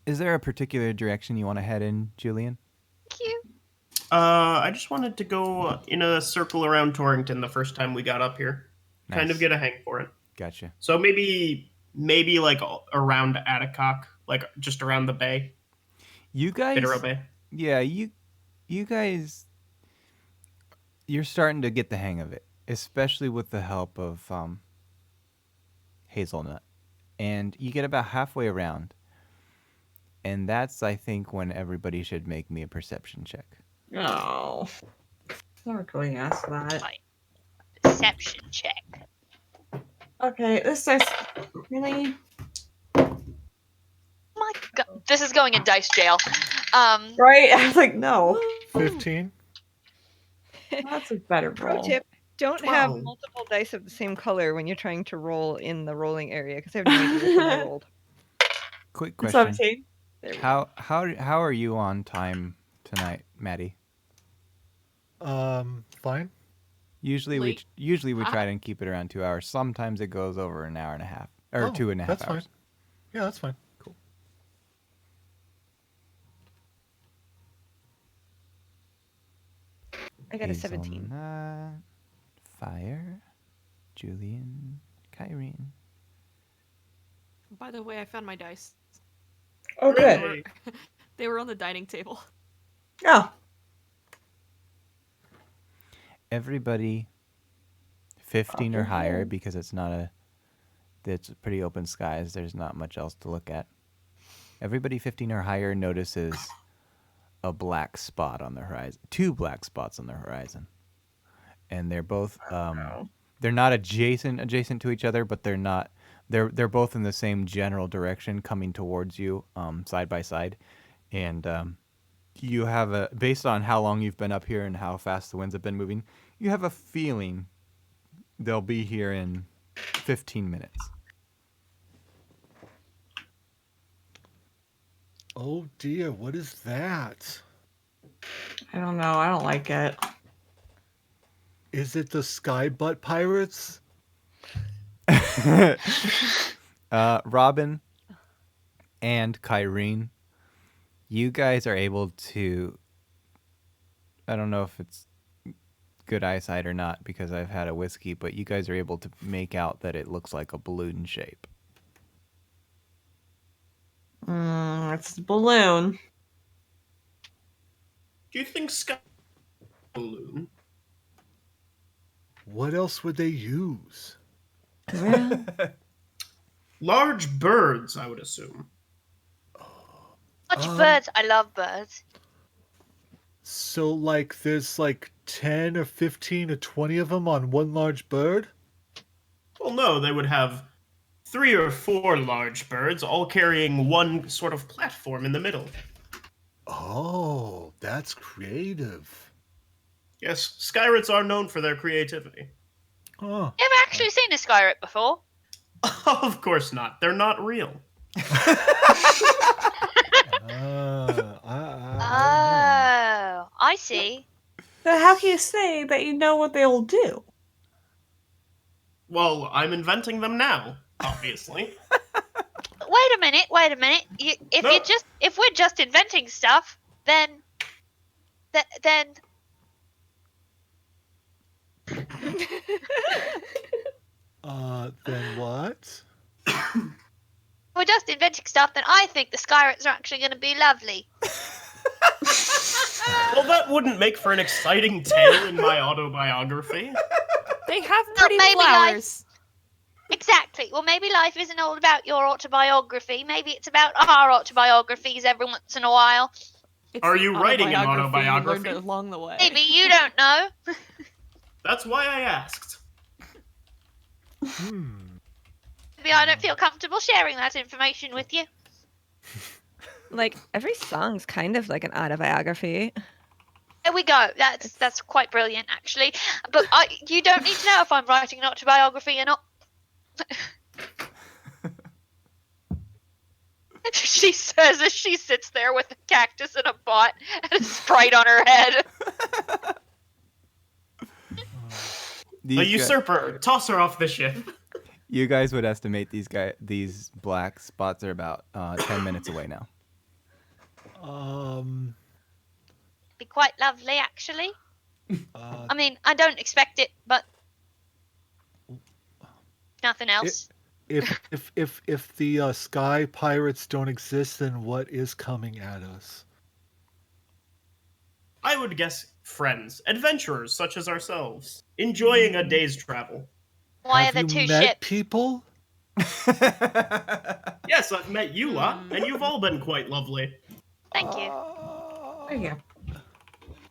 a particular direction you want to head in, Julian? Thank you. I just wanted to go in a circle around Torrington the first time we got up here. Kind Nice. of get a hang for it. Gotcha. So maybe like around Atticok, like just around the bay, You guys, Bitterrow Bay. yeah, you guys, you're starting to get the hang of it, especially with the help of Hazelnut. And you get about halfway around, and that's, I think, when everybody should make me a perception check. Oh. Not going to ask that. Deception check. Okay, this dice. Really? My God. This is going in dice jail. Right? I was like, no. 15. That's a better Pro roll. tip: don't have 12. multiple dice of the same color when you're trying to roll in the rolling area, because I have no idea which one I rolled. Quick question: 17. There we go. how are you on time tonight, Maddie? Fine. Usually Late. we try and keep it around 2 hours. Sometimes it goes over an hour and a half or Oh, 2.5 that's hours. fine. Yeah, that's fine. I got a 17. Hazelnut, Fire, Julian, Kyrene. By the way, I found my dice. Oh, They good. were, they were on the dining table. Oh. Everybody 15 or higher, because it's pretty open skies. There's not much else to look at. Everybody 15 or higher notices a black spot on the horizon. 2 black spots on the horizon. And they're both they're not adjacent to each other, but they're not They're both in the same general direction, coming towards you, side by side, and you have based on how long you've been up here and how fast the winds have been moving, you have a feeling they'll be here in 15 minutes. Oh dear, what is that? I don't know. I don't like it. Is it the Sky Butt Pirates? Robin and Kyrene, you guys are able to, I don't know if it's good eyesight or not because I've had a whiskey, but you guys are able to make out that it looks like a balloon shape. It's a balloon. Do you think sky balloon? What else would they use? Well, Large birds, I would assume. Such birds. I love birds. So, like, there's like 10 or 15 or 20 of them on one large bird? Well, no, they would have 3 or 4 large birds, all carrying one sort of platform in the middle. Oh, that's creative. Yes, Skyrates are known for their creativity. Oh. You ever actually seen a Skyrate before? Of course not. They're not real. Oh, I see. then how can you say that you know what they'll do? Well, I'm inventing them now, obviously. Wait a minute. No. If we're just inventing stuff, then Then what? we're just inventing stuff, then I think the Skyrates are actually going to be lovely. Well, that wouldn't make for an exciting tale in my autobiography. They have pretty maybe flowers. Exactly. Well, maybe life isn't all about your autobiography. Maybe it's about our autobiographies every once in a while. It's Are you writing an you learned autobiography? along the way. Maybe you don't know. That's why I asked. Maybe I don't feel comfortable sharing that information with you. Like every song's kind of like an autobiography. There we go. That's quite brilliant, actually. But you don't need to know if I'm writing an autobiography or not. She says as she sits there with a cactus and a bot and a sprite on her head. A usurper, toss her off the ship. You guys would estimate these black spots are about 10 minutes away now. Be quite lovely, actually. I mean, I don't expect it, but nothing else. If the Sky Pirates don't exist, then what is coming at us? I would guess friends, adventurers such as ourselves, enjoying a day's travel. Why Have are there you two met ships? people? Yes, I've met you lot, and you've all been quite lovely. Thank you. There you go.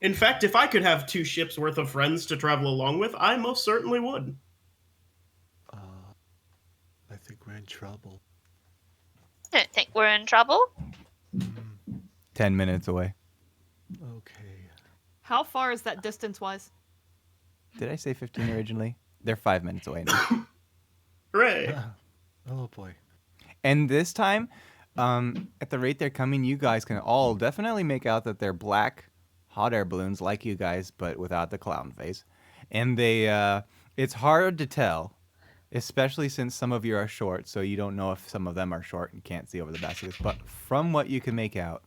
In fact, if I could have 2 ships worth of friends to travel along with, I most certainly would. I think we're in trouble. I don't think we're in trouble. 10 minutes away. Okay. How far is that distance-wise? Did I say 15 originally? They're 5 minutes away now. Hooray! Oh boy. And this time, at the rate they're coming, you guys can all definitely make out that they're black hot air balloons like you guys, but without the clown face. And it's hard to tell, especially since some of you are short, so you don't know if some of them are short and can't see over the baskets. But from what you can make out,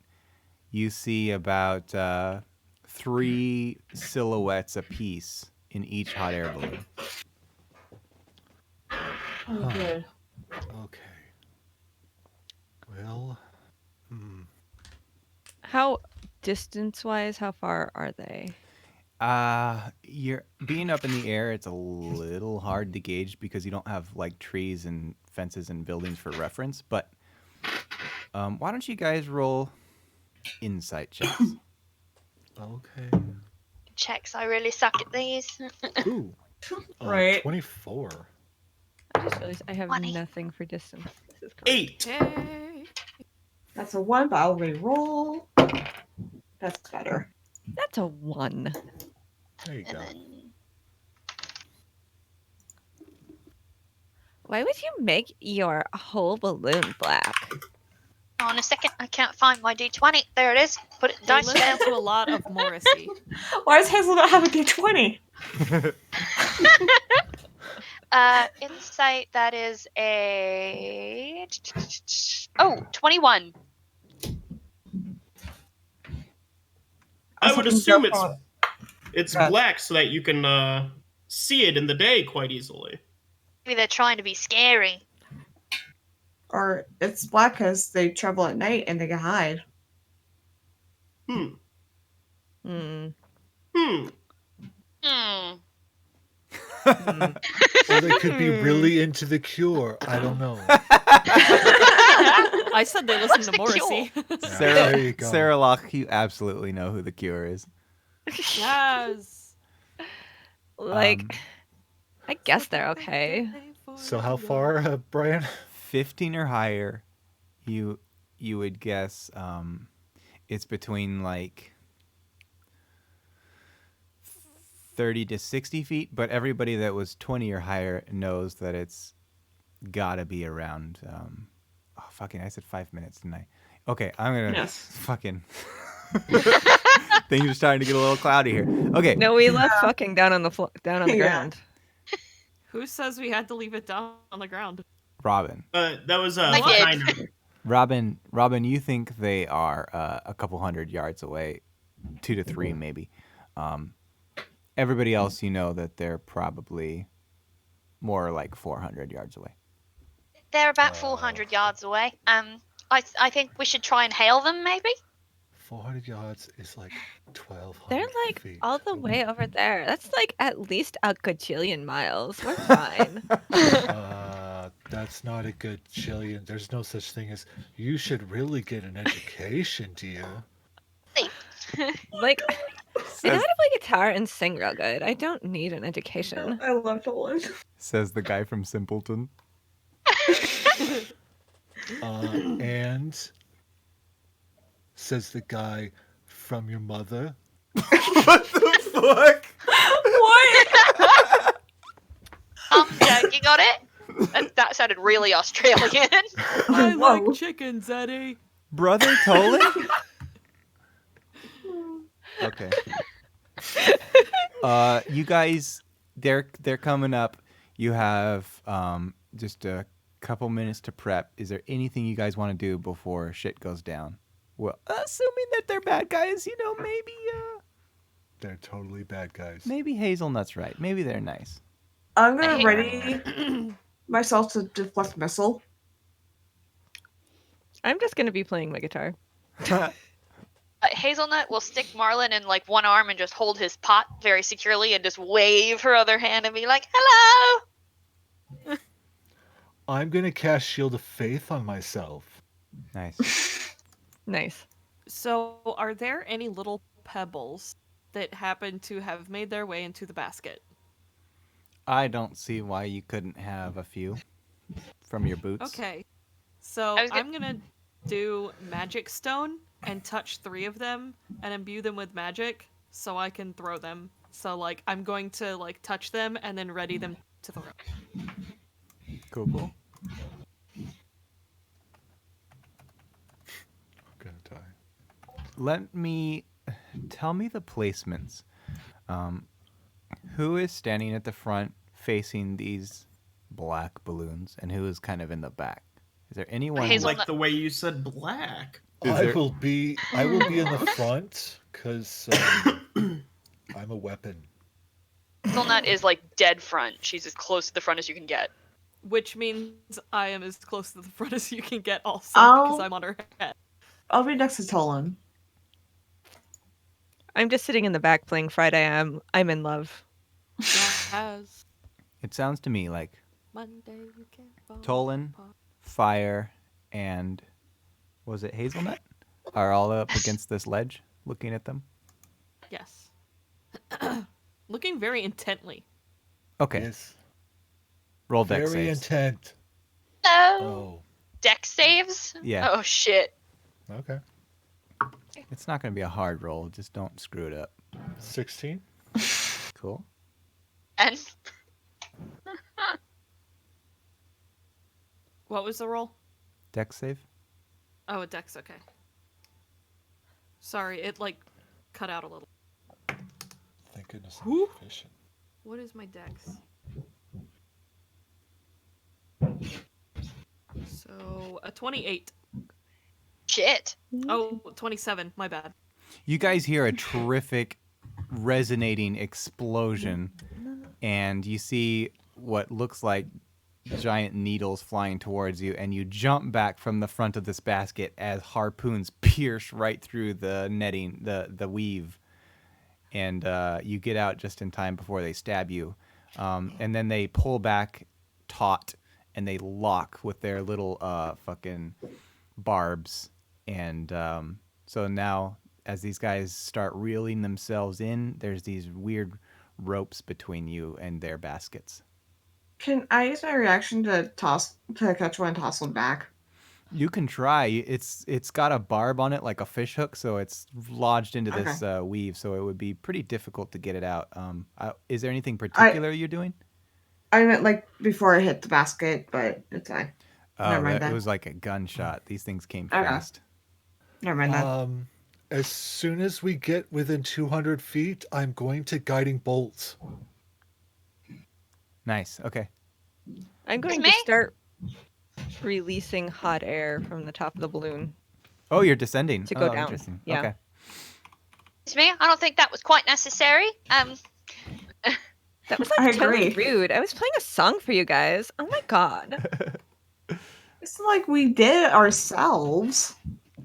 you see about 3 silhouettes apiece in each hot air balloon. Oh, good. Okay. Well, How distance-wise, how far are they? You're being up in the air, it's a little hard to gauge because you don't have like trees and fences and buildings for reference, but why don't you guys roll insight checks? okay. Checks. I really suck at these. Ooh. Right. 24. just realized I have 20. nothing for distance. This is great. 8. Hey. That's a 1, but I'll re-roll. That's better. That's a 1. There you And go. then Why would you make your whole balloon black? on a second, I can't find my D20. There it is. Put it They dice down. listen to a lot of Morrissey. Why does Hazel not have a D20? Insight, that is a 21. I would assume it's Yeah. black so that you can see it in the day quite easily. Maybe they're trying to be scary. Or it's black because they travel at night and they can hide. Hmm. Hmm. Hmm. Hmm. Or they could be really into the Cure. I don't know. I said they listen What's to the Morrissey. There you go. Sarah Locke, you absolutely know who the Cure is. Yes. Like, I guess they're okay. So how far, Brian? 15 or higher, you would guess it's between like 30 to 60 feet, but everybody that was 20 or higher knows that it's gotta be around I said 5 minutes, didn't I? Okay, I'm gonna Yes. fucking things are starting to get a little cloudy here. Okay. No, we left fucking down on the down on the Yeah. ground. Who says we had to leave it down on the ground? Robin, That was I did. China. Robin, you think they are a couple hundred yards away, 2 to 3 maybe. Everybody else, you know that they're probably more like 400 yards away. They're about 400 yards away. I think we should try and hail them, maybe? 400 yards is like 1,200 They're like feet. all the way over there. That's like at least a gajillion miles. We're fine. That's not a good Jillian. There's no such thing as you should really get an education, dear. Like, I know how to play guitar and sing real good. I don't need an education. I love Dolan. Says the guy from Simpleton. And says the guy from your mother. What the fuck? What? Yeah, you got it? That sounded really Australian. I Whoa. like chickens, Eddie. Brother Tolan? Okay. You guys, they're coming up. You have just a couple minutes to prep. Is there anything you guys want to do before shit goes down? Well, assuming that they're bad guys, you know, maybe They're totally bad guys. maybe Hazelnut's right. Maybe they're nice. I'm gonna ready myself to deflect missile. I'm just gonna be playing my guitar. Hazelnut will stick Marlin in like one arm and just hold his pot very securely and just wave her other hand and be like, "Hello." I'm gonna cast Shield of Faith on myself. Nice. Nice. So, are there any little pebbles that happen to have made their way into the basket? I don't see why you couldn't have a few from your boots. Okay. So, I was I'm gonna do Magic Stone and touch 3 of them and imbue them with magic so I can throw them. So, like, I'm going to, like, touch them and then ready them to throw. Cool. I'm gonna die. Tell me the placements. Who is standing at the front facing these black balloons and who is kind of in the back? Is there anyone? Hazel- Like the way you said black. Is I there- will be in the front because I'm a weapon. Hazelnut is like dead front. She's as close to the front as you can get. Which means I am as close to the front as you can get also because Oh. I'm on her head. I'll be next to Tolan. I'm just sitting in the back playing Friday. I'm in love. Yes. It sounds to me like Monday you can fall Tolan, apart. Fire, and was it Hazelnut? Are all up against this ledge, looking at them. Yes. Looking very intently. Okay. Yes. Roll deck Very saves. intent. No. Oh, Deck saves? Yeah. Oh, shit. okay. It's not going to be a hard roll. Just don't screw it up. 16. Cool. And What was the roll? Deck save. Oh, a dex. Okay. Sorry, it like cut out a little. Thank goodness Who? I'm efficient. What is my dex? So a 28. shit. Oh, 27. My bad. You guys hear a terrific resonating explosion, and you see what looks like giant needles flying towards you, and you jump back from the front of this basket as harpoons pierce right through the netting, the weave, and you get out just in time before they stab you. And then they pull back taut, and they lock with their little fucking barbs. And so now, as these guys start reeling themselves in, there's these weird ropes between you and their baskets. Can I use my reaction to catch one and toss one back? You can try. It's got a barb on it like a fish hook, so it's lodged into this weave. So it would be pretty difficult to get it out. Is there anything particular you're doing? I meant like before I hit the basket, but it's fine. Never mind It then. was like a gunshot. These things came Okay. fast. Never mind that. As soon as we get within 200 feet, I'm going to guiding bolt. Nice. Okay. I'm going to me? start releasing hot air from the top of the balloon. Oh, you're descending. To go Oh, down. Interesting. Yeah. Okay. It's me. I don't think that was quite necessary. That was I like totally agree. rude. I was playing a song for you guys. Oh my god. It's like we did it ourselves.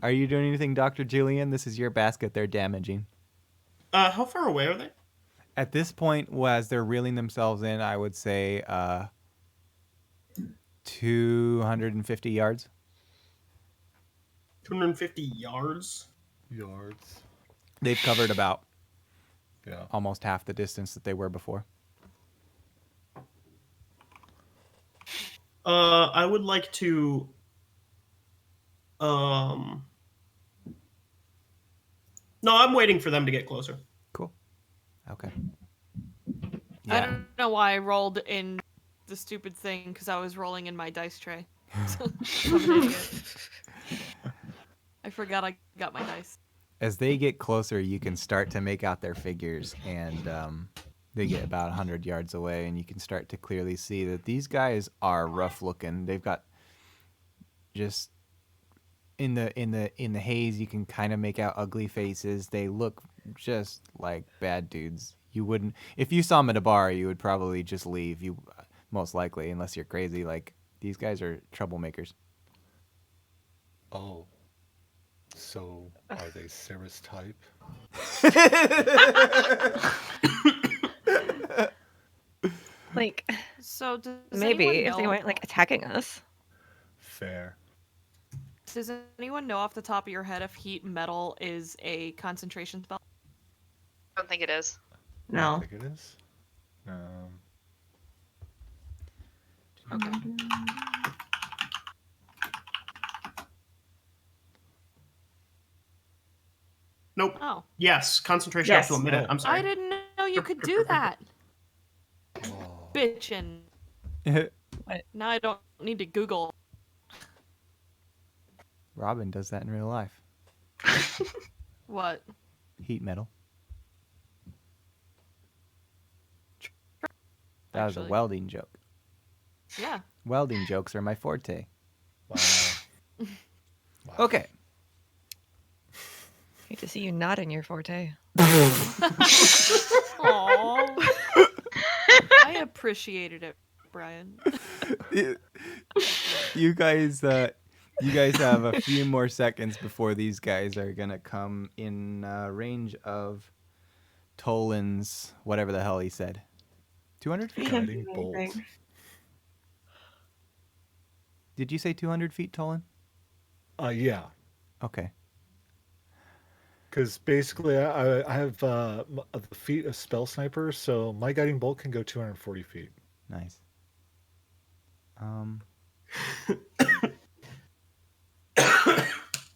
Are you doing anything, Dr. Julian? This is your basket they're damaging. How far away are they? At this point, as they're reeling themselves in, I would say 250 yards. 250 yards. Yards. They've covered about Yeah. almost half the distance that they were before. I would like to. No, I'm waiting for them to get closer. Cool. Okay. I don't know why I rolled in the stupid thing because I was rolling in my dice tray. I'm an idiot. I forgot I got my dice. As they get closer, you can start to make out their figures, and they get about 100 yards away, and you can start to clearly see that these guys are rough looking. They've got just in the haze, you can kind of make out ugly faces. They look just like bad dudes. You wouldn't, if you saw them at a bar, you would probably just leave. You most likely, unless you're crazy. Like, these guys are troublemakers. Oh. So, are they Sarah's type? Like, So does maybe anyone if they know- weren't like attacking us. Fair. Does anyone know off the top of your head if heat metal is a concentration spell? I don't think it is. I No. think it is. Okay. Nope. Oh, Yes, concentration Yes. up to a minute. I'm sorry. I didn't know you could do that. Oh. Bitchin'. Now I don't need to Google. Robin does that in real life. What? Heat metal. That was a Actually. welding joke. Yeah. Welding jokes are my forte. Wow. Okay. Hate to see you not in your forte. Aww. I appreciated it, Brian. You guys have a few more seconds before these guys are gonna come in range of Tolan's whatever the hell he said. 200 feet? Can't Guiding do bolt. anything. Did you say 200 feet, Tolan? Yeah. Okay. Because basically, I have the feat of spell sniper, so my guiding bolt can go 240 feet. Nice. Um,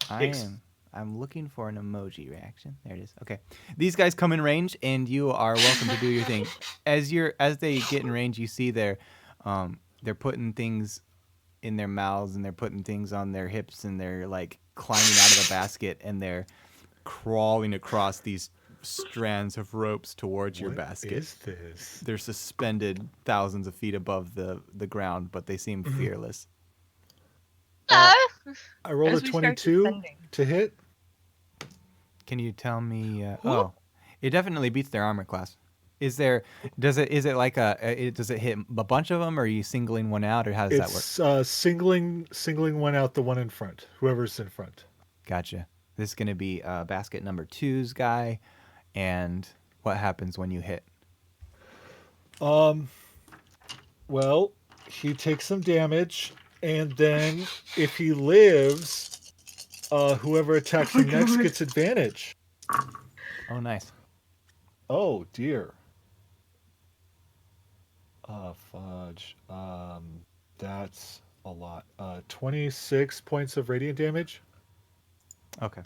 Thanks. I'm looking for an emoji reaction. There it is. Okay. These guys come in range and you are welcome to do your thing. As they get in range, you see they're putting things in their mouths and they're putting things on their hips and they're like climbing out of the basket and they're crawling across these strands of ropes towards your basket. What is this? They're suspended thousands of feet above the ground, but they seem fearless. No. I rolled As a we start 22 descending. to hit. Can you tell me? Oh, it definitely beats their armor class. Is it like does it hit a bunch of them, or are you singling one out, or how does that work? It's singling one out, the one in front, whoever's in front. Gotcha. This is gonna be basket number 2's guy, and what happens when you hit? Well, he takes some damage, and then if he lives, whoever attacks him next God. gets advantage. Oh, nice. Oh dear. Fudge. That's a lot. 26 points of radiant damage. Okay.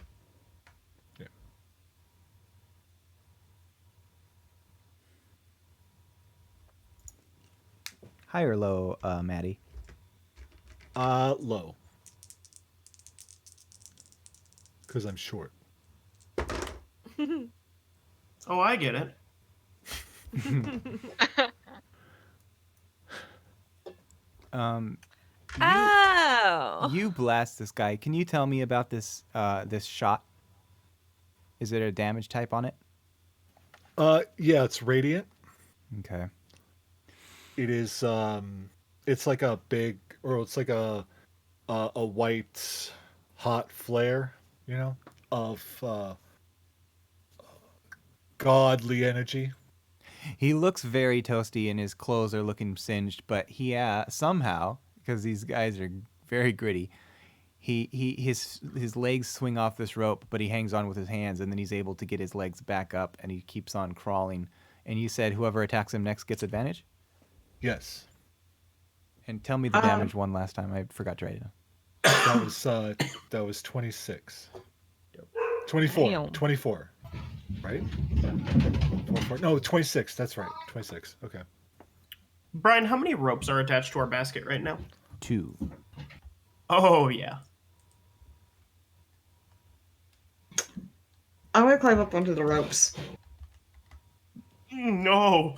Yeah. High or low, Maddie? Low. Because I'm short. Oh, I get it. Ow! You blast this guy. Can you tell me about this this shot? Is it a damage type on it? Yeah, it's radiant. Okay. It is it's like a big, or it's like a white hot flare, of godly energy. He looks very toasty and his clothes are looking singed, but he somehow, because these guys are very gritty, his legs swing off this rope, but he hangs on with his hands, and then he's able to get his legs back up, and he keeps on crawling. And you said whoever attacks him next gets advantage? Yes. And tell me the damage one last time. I forgot to write it down. That was 26. 24. Damn. 24. Right? 24. No, 26. That's right. 26. Okay. Brian, how many ropes are attached to our basket right now? 2. Oh, yeah. I'm gonna climb up onto the ropes. No.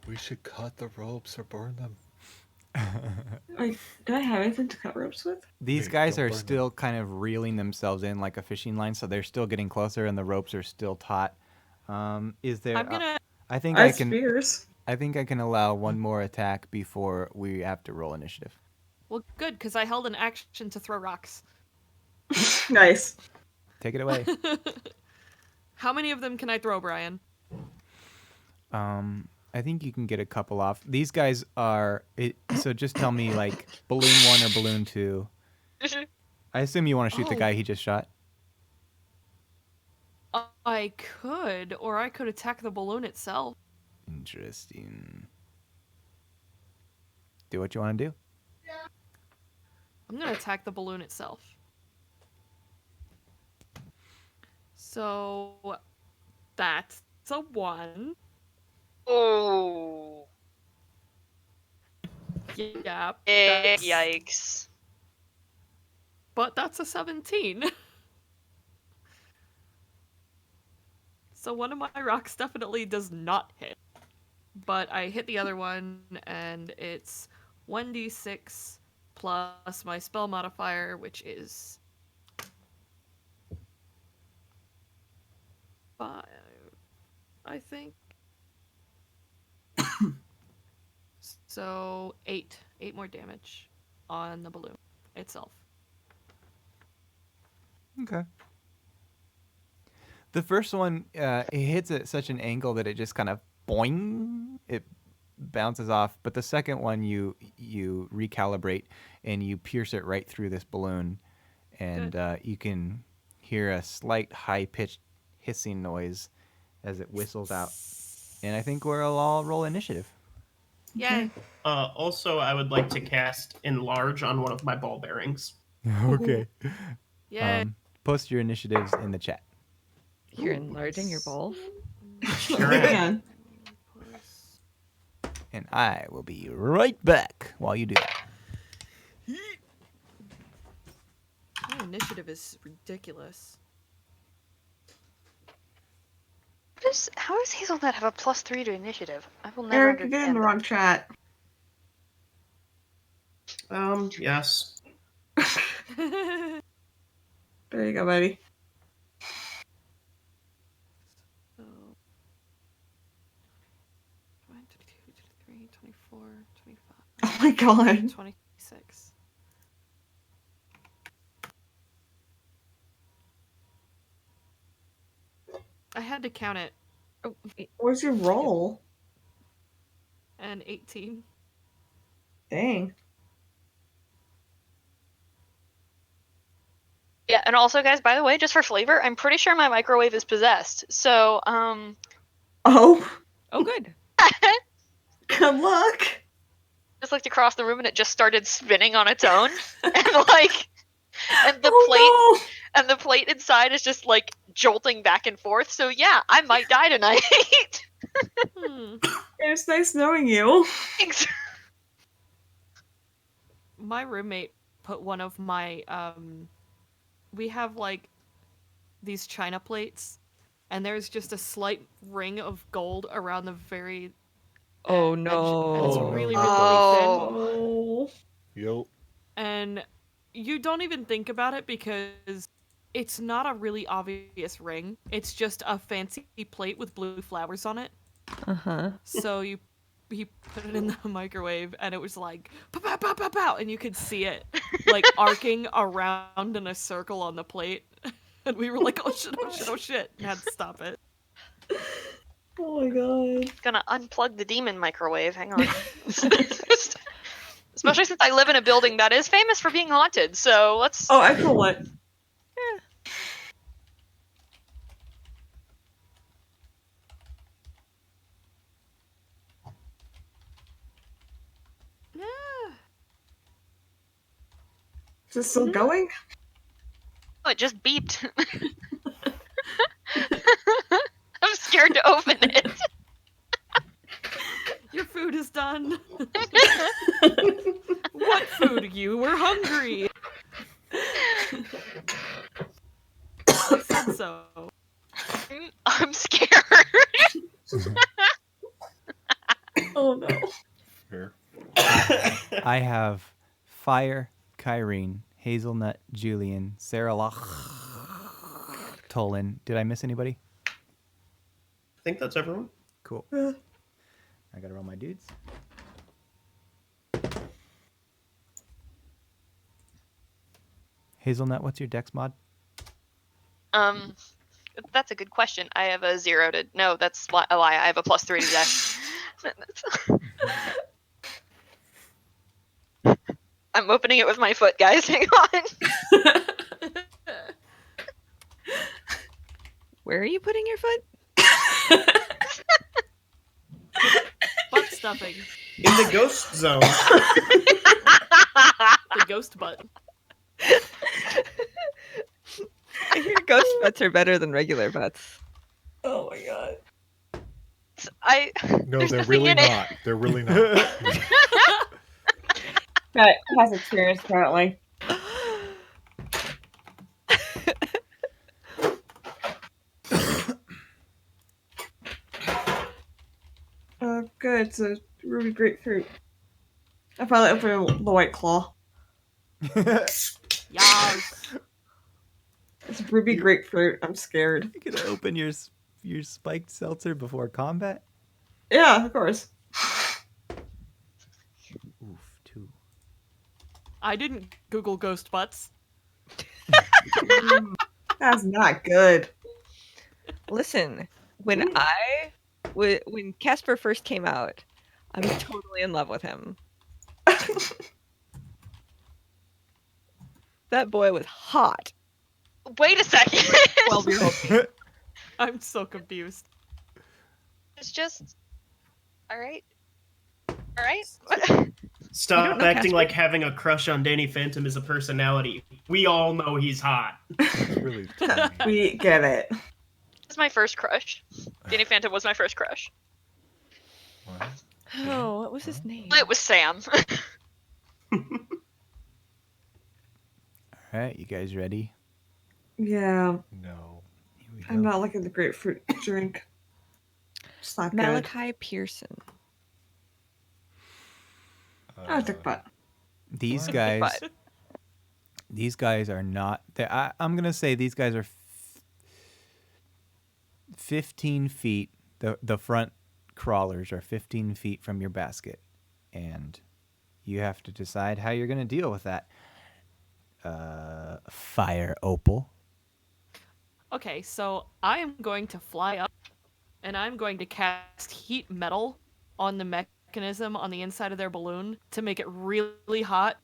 We should cut the ropes or burn them. Like, do I have anything to cut ropes with? These Wait, guys don't are burn still kind of reeling themselves in like a fishing line, so they're still getting closer, and the ropes are still taut. Is there? I'm gonna. I think I I have can. spears. I think I can allow one more attack before we have to roll initiative. Well, good, because I held an action to throw rocks. Nice. Take it away. How many of them can I throw, Brian? I think you can get a couple off. These guys are. So just tell me, like, balloon 1 or balloon 2. I assume you want to shoot the Oh. guy he just shot. I could, or I could attack the balloon itself. Interesting. Do what you want to do. I'm gonna attack the balloon itself. So that's a 1. Oh. Yeah. Yikes. But that's a 17. So one of my rocks definitely does not hit. But I hit the other one, and it's 1d6 plus my spell modifier, which is 5, I think. So 8 more damage on the balloon itself. Okay. The first one, it hits at such an angle that it just kind of boing, it bounces off. But the second one, you recalibrate and you pierce it right through this balloon, and you can hear a slight high-pitched hissing noise as it whistles out. And I think we'll all roll initiative. Yay. Also, I would like to cast Enlarge on one of my ball bearings. Okay. Yay. Post your initiatives in the chat. You're enlarging your balls. Sure Oh, am. man. Plus- And I will be right back while you do that. My initiative is ridiculous. How does Hazelnut have a +3 to initiative? I will never Eric, you did in the wrong chat. Yes. There you go, buddy. So, 22, 23, 24, 25, Oh my god. 26. I had to count it. Oh, Where's your roll? And 18. Dang. Yeah, and also, guys, by the way, just for flavor, I'm pretty sure my microwave is possessed. So, Oh, oh, good. good luck. just looked across the room and it just started spinning on its own, and and the Oh, the plate inside is just like jolting back and forth. So yeah, I might die tonight. Hmm. no. It's nice knowing you. Thanks. My roommate put one of my we have like these china plates and there's just a slight ring of gold around the very Oh edge, and no. it's Oh, really no. really Oh. Oh. Yo. thin, and you don't even think about it because it's not a really obvious ring. It's just a fancy plate with blue flowers on it. Uh-huh. So you put it in the microwave and it was like pow pow pow pow pow, and you could see it like arcing around in a circle on the plate. And we were like, oh shit, oh shit, oh shit, and had to stop it. Oh my god. Gonna unplug the demon microwave. Hang on. Especially since I live in a building that is famous for being haunted. So let's. Oh, I feel what? Yeah. Is it still going? Oh, it just beeped. I'm scared to open it. Your food is done. What food? You were hungry. I said so. I'm scared. Oh no. Fair. I have Fire, Kyrene, Hazelnut, Julian, Sarah Loch, Tolan. Did I miss anybody? I think that's everyone. Cool. I gotta roll my dudes. Hazelnut, what's your dex mod? That's a good question. I have a 0 to. No, that's a lie. I have a +3 to dex. I'm opening it with my foot, guys. Hang on. Where are you putting your foot? Butt stuffing. In the ghost zone. The ghost butt. I hear ghost butts are better than regular butts. Oh my god. No, There's they're nothing really in it. not. They're really not. That has experience apparently. Good. It's a ruby grapefruit. I finally opened the white claw. Yes. It's ruby grapefruit. I'm scared. You gonna open your spiked seltzer before combat? Yeah, of course. Oof, 2. I didn't Google ghost butts. That's not good. Listen, when when Casper first came out, I was totally in love with him. That boy was hot. Wait a second. 12-year-old. I'm so confused. It's just. Alright. All right. Stop don't know acting Casper? like having a crush on Danny Phantom is a personality. We all know he's hot. It's really tiny. We get it. That's my first crush. Danny Phantom was my first crush. What? Oh, what was his name? It was Sam. All right, you guys ready? Yeah, No. Here we I'm go. not liking the grapefruit drink. It's not good. Malachi Pearson. Oh, dick butt. These What? guys. But These guys are not. I'm gonna say these guys are 15 feet. The front crawlers are 15 feet from your basket, and you have to decide how you're gonna deal with that. Fire Opal. Okay, so I am going to fly up, and I'm going to cast heat metal on the mechanism on the inside of their balloon to make it really hot,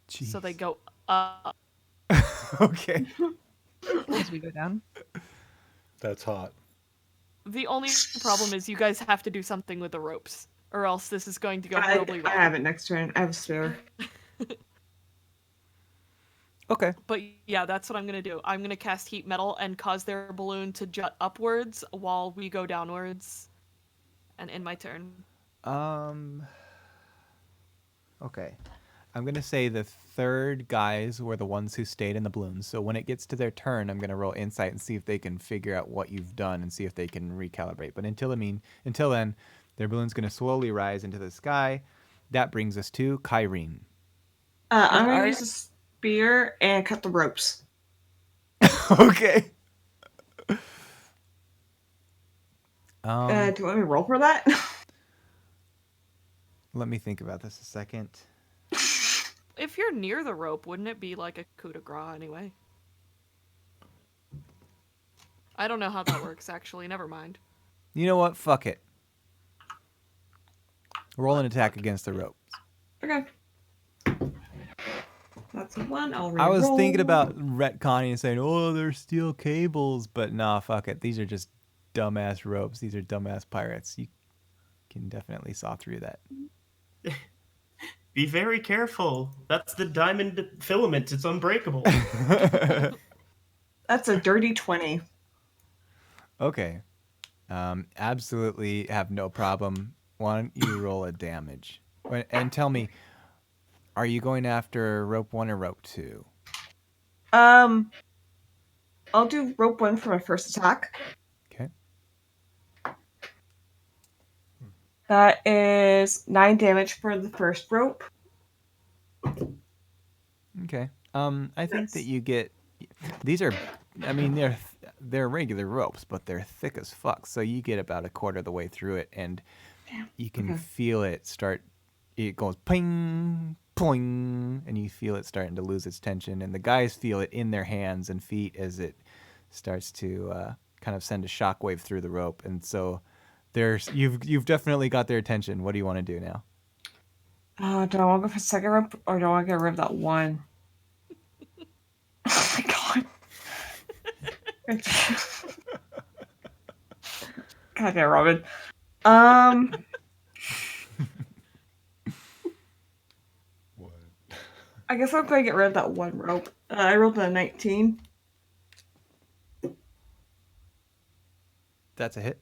so they Jeez. go up. Okay. as we go down. That's hot. The only problem is you guys have to do something with the ropes, or else this is going to go horribly I wrong. have it next turn. I have a spare. Okay. But yeah, that's what I'm gonna do. I'm gonna cast heat metal and cause their balloon to jut upwards while we go downwards. And end my turn. Okay. I'm gonna say the third guys were the ones who stayed in the balloons. So when it gets to their turn, I'm gonna roll insight and see if they can figure out what you've done and see if they can recalibrate. But until then, their balloon's gonna slowly rise into the sky. That brings us to Kyrene. I'm gonna Are- use a spear and cut the ropes. Okay. Do you want me to roll for that? Let me think about this a second. If you're near the rope, wouldn't it be like a coup de grace anyway? I don't know how that works, actually. Never mind. You know what? Fuck it. Roll an attack against the rope. Okay. That's a 1. I'll I was thinking re-roll. about retconning and saying, "Oh, they're steel cables," but nah, fuck it. These are just dumbass ropes. These are dumbass pirates. You can definitely saw through that. Be very careful. That's the diamond filament. It's unbreakable. That's a dirty 20. Okay. Absolutely have no problem. Why don't you roll a damage? And tell me, are you going after rope 1 or rope 2? I'll do rope 1 for my first attack. Okay. That is 9 damage for the first rope. Okay. I think that Yes. you get. These are, I mean, they're regular ropes, but they're thick as fuck. So you get about a quarter of the way through it, and you can Okay. feel it start. It goes ping, pling, and you feel it starting to lose its tension. And the guys feel it in their hands and feet as it starts to kind of send a shockwave through the rope. And so, you've definitely got their attention. What do you want to do now? Do I want to go for the second rope or do I want to get rid of that one? Oh my god. God damn, Robin. What? I guess I'm going to get rid of that one rope. I rolled a 19. That's a hit.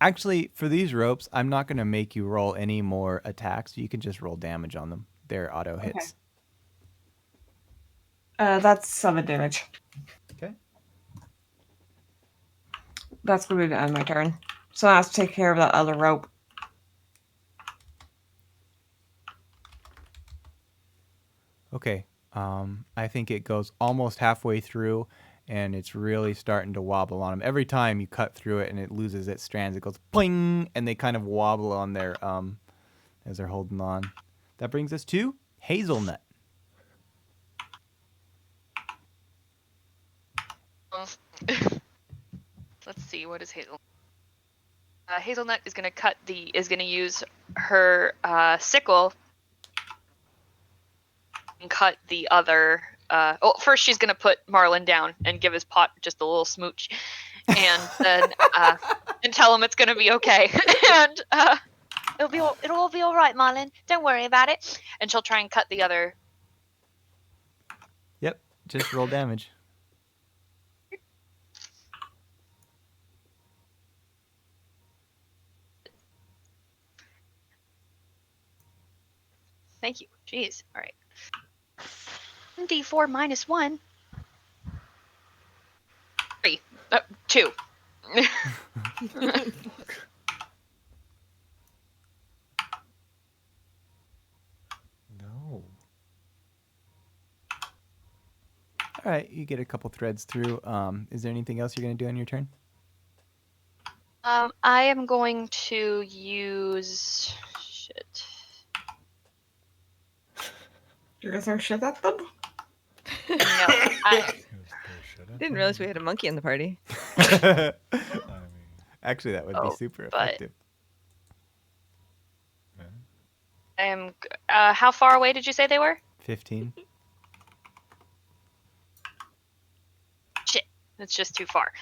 Actually, for these ropes, I'm not going to make you roll any more attacks. You can just roll damage on them. They're auto hits. That's 7 damage. Okay. That's going to be the end of my turn. So I have to take care of that other rope. Okay. I think it goes almost halfway through, and it's really starting to wobble on them. Every time you cut through it and it loses its strands, it goes pling, and they kind of wobble on their as they're holding on. That brings us to Hazelnut. Let's see, what is Hazel? Hazelnut is gonna use her sickle and cut the other. First she's gonna put Marlin down and give his pot just a little smooch, and then and tell him it's gonna be okay. And It'll all be all right, Marlin. Don't worry about it. And she'll try and cut the other. Yep. Just roll damage. Thank you. Jeez. All right. D4 minus 1. 3. 2. No. All right, you get a couple threads through. Is there anything else you're going to do on your turn? I am going to use shit. You're gonna throw shit at them? No, I, Didn't realize we had a monkey in the party. I mean, Actually, that would be Oh, super but- effective. I am. How far away did you say they were? 15. Shit, it's just too far.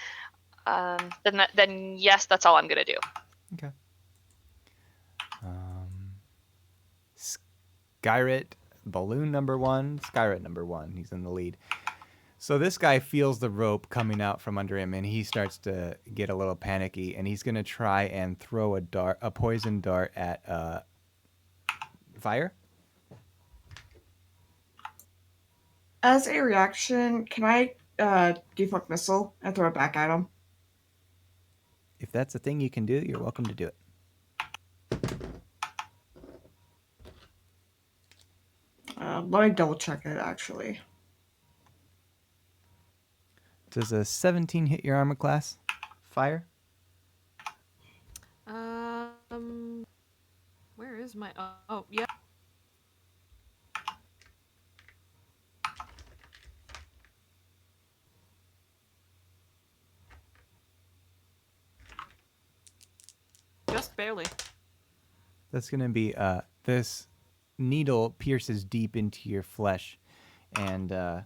Then yes, that's all I'm gonna do. Okay. Skyrate, balloon number 1. Skyrate number 1. He's in the lead. So this guy feels the rope coming out from under him, and he starts to get a little panicky, and he's gonna try and throw a poison dart at fire. As a reaction, can I deflect missile and throw it back at him? If that's a thing you can do, you're welcome to do it. Let me double check it actually. Does a 17 hit your armor class? Fire? Where is my? Oh, yeah. Just barely. That's gonna be this needle pierces deep into your flesh, and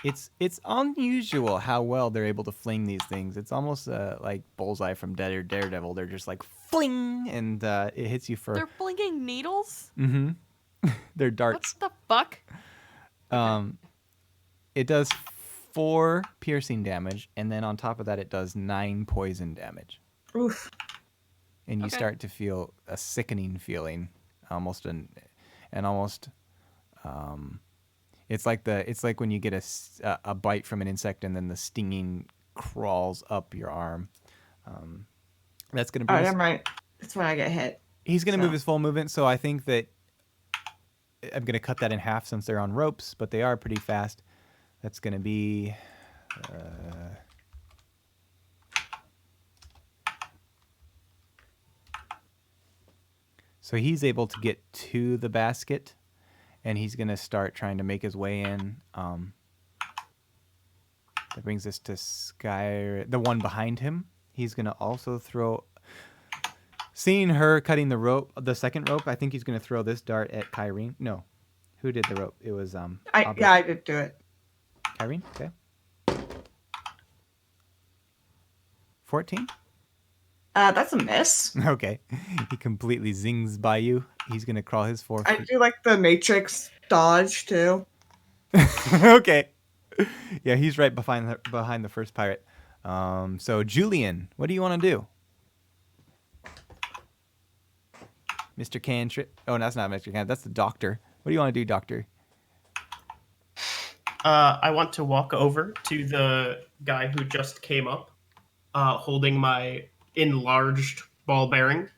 it's unusual how well they're able to fling these things. It's almost like Bullseye from Daredevil. They're just like fling, and it hits you for. They're flinging needles. Mm-hmm. They're darts. What the fuck? It does 4 piercing damage, and then on top of that, it does 9 poison damage. Oof. And you Okay. start to feel a sickening feeling, almost it's like when you get a bite from an insect and then the stinging crawls up your arm. That's gonna be. Alright, never mind. That's when I get hit. He's gonna move so. his full movement, so I think that I'm gonna cut that in half since they're on ropes, but they are pretty fast. That's gonna be. So he's able to get to the basket, and he's going to start trying to make his way in. That brings us to the one behind him. He's going to also throw... Seeing her cutting the rope, the second rope, I think he's going to throw this dart at Kyrene. No. Who did the rope? It was... I did do it. Kyrene? Okay. 14? That's a miss. Okay. He completely zings by you. He's going to crawl his 4 I feet. do like the Matrix dodge too. Okay. Yeah, he's right behind the first pirate. So Julian, what do you want to do? Mr. Cantrip. Oh, no, that's not Mr. Cantrip. That's the doctor. What do you want to do, doctor? I want to walk over to the guy who just came up, holding my enlarged ball bearing.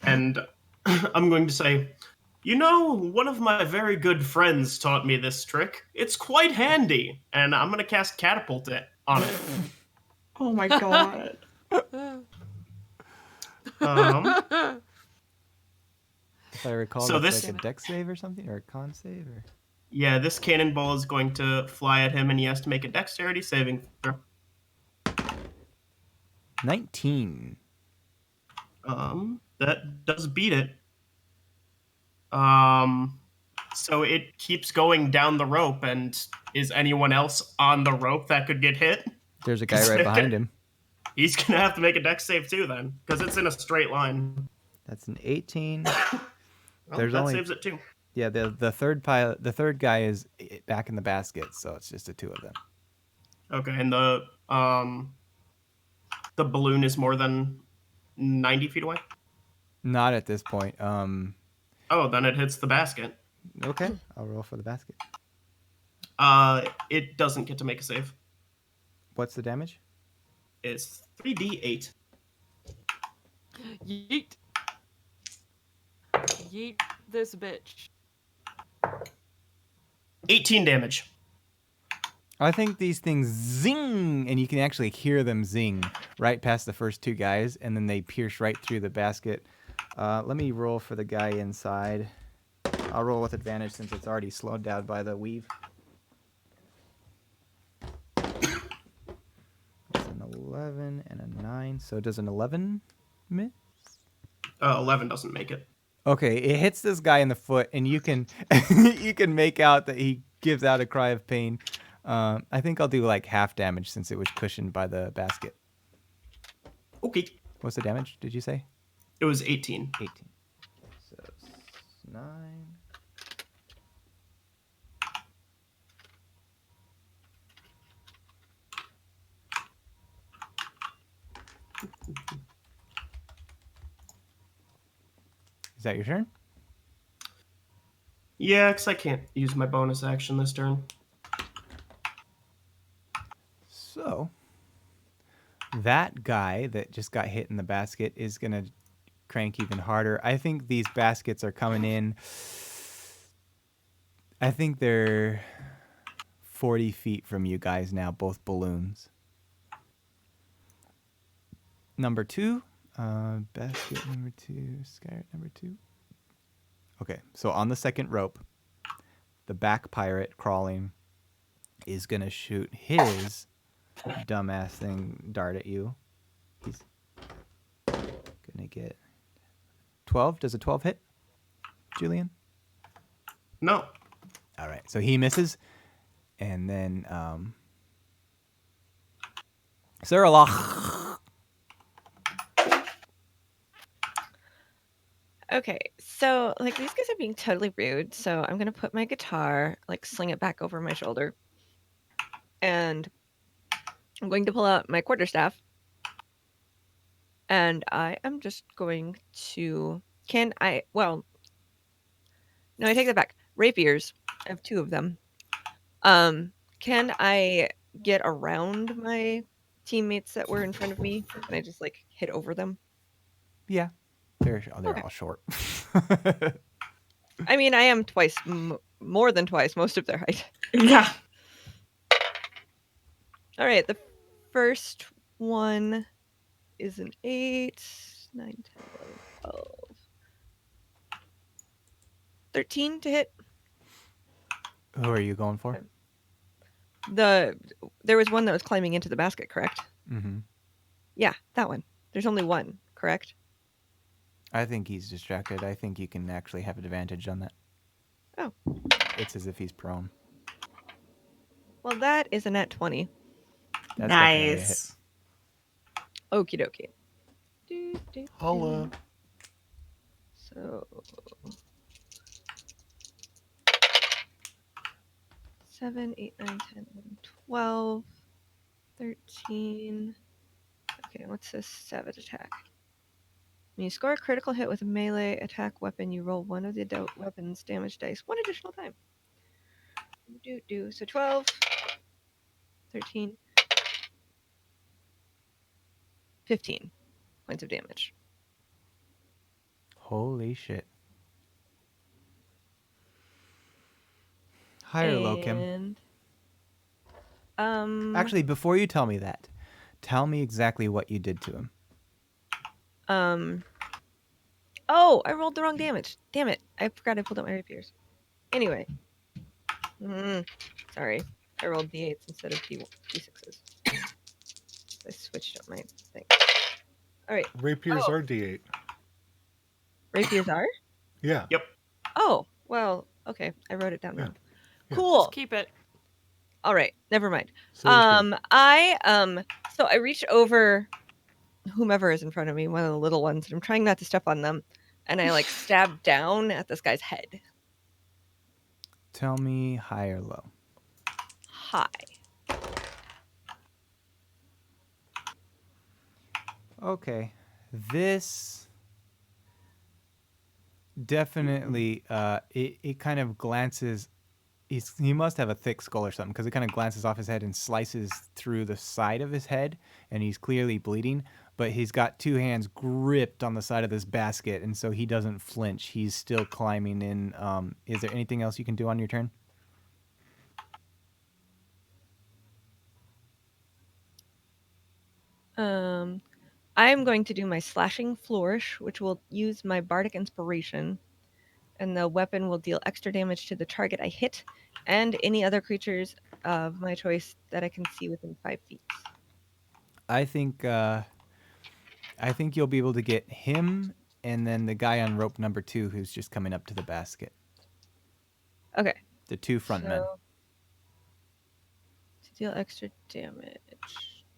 And I'm going to say, you know, one of my very good friends taught me this trick. It's quite handy. And I'm going to cast Catapult it on it. Oh my god. If I recall, So that's this- like a dex save or something, or a con save, or... Yeah, this cannonball is going to fly at him, and he has to make a dexterity saving throw. 19. That does beat it. So it keeps going down the rope, and is anyone else on the rope that could get hit? There's a guy right behind him. He's gonna have to make a dex save too, then, because it's in a straight line. That's an 18. Well, There's that only- saves it too. Yeah, the third guy is back in the basket, so it's just the two of them. Okay, and the balloon is more than 90 feet away? Not at this point. Oh, then it hits the basket. Okay, I'll roll for the basket. It doesn't get to make a save. What's the damage? It's 3d8. Yeet. Yeet this bitch. 18 damage. I think these things zing, and you can actually hear them zing right past the first two guys, and then they pierce right through the basket. Let me roll for the guy inside. I'll roll with advantage since it's already slowed down by the weave. It's an 11 and a 9, so does an 11 miss? 11 doesn't make it. Okay, it hits this guy in the foot, and you can you can make out that he gives out a cry of pain. I think I'll do like half damage since it was cushioned by the basket. Okay. What's the damage, did you say? It was 18. 18. So 9. Is that your turn? Yeah, because I can't use my bonus action this turn. So, that guy that just got hit in the basket is going to crank even harder. I think these baskets are coming in. I think they're 40 feet from you guys now, both balloons. Number 2. Basket number 2. Skyrates number 2. Okay, so on the second rope, the back pirate crawling is going to shoot his dumbass thing dart at you. He's gonna get 12. Does a 12 hit, Julian? No. All right, so he misses, and then Sarah. Okay, so like these guys are being totally rude, so I'm gonna put my guitar, like sling it back over my shoulder, and I'm going to pull out my quarterstaff, and I am just going to. Well, no, I take that back. Rapiers. I have 2 of them. Can I get around my teammates that were in front of me? Can I just like hit over them? Yeah, they're Okay. all short. I mean, I am twice, more than twice, most of their height. Yeah. All right, the first one is an 8, 9, 10, 11, 12. 13 to hit. Who are you going for? There was one that was climbing into the basket, correct? Mm-hmm. Yeah, that one. There's only one, correct? I think he's distracted. I think you can actually have an advantage on that. Oh. It's as if he's prone. Well, that is a net 20. That's definitely a hit. Nice. Okie dokie. Holla. So 7, 8, 9, 10, 11, 12, 13. Okay, what's this savage attack? When you score a critical hit with a melee attack weapon, you roll one of the weapon's damage dice one additional time. So 12, 13, 15 points of damage. Holy shit. High or low, Kim? And Actually, before you tell me that, tell me exactly what you did to him. Oh, I rolled the wrong damage. Damn it. I forgot I pulled out my rapiers. Anyway. Sorry. I rolled D8s instead of D6s. I switched up my thing. Alright. Rapiers are D8. Rapiers are? Yeah. Yep. Oh, well, okay. I wrote it down Yeah. now. Yeah. Cool. Just keep it. All right. Never mind. So is good. So I reach over whomever is in front of me, one of the little ones, and I'm trying not to step on them, and I like stab down at this guy's head. Tell me high or low. Hi. Okay. This definitely it kind of glances. He must have a thick skull or something, because it kind of glances off his head and slices through the side of his head, and he's clearly bleeding. But he's got two hands gripped on the side of this basket, and so he doesn't flinch. He's still climbing in. Is there anything else you can do on your turn? I'm going to do my slashing flourish, which will use my bardic inspiration, and the weapon will deal extra damage to the target I hit and any other creatures of my choice that I can see within 5 feet. I think you'll be able to get him and then the guy on rope number 2 who's just coming up to the basket. Okay. The two front men. To deal extra damage.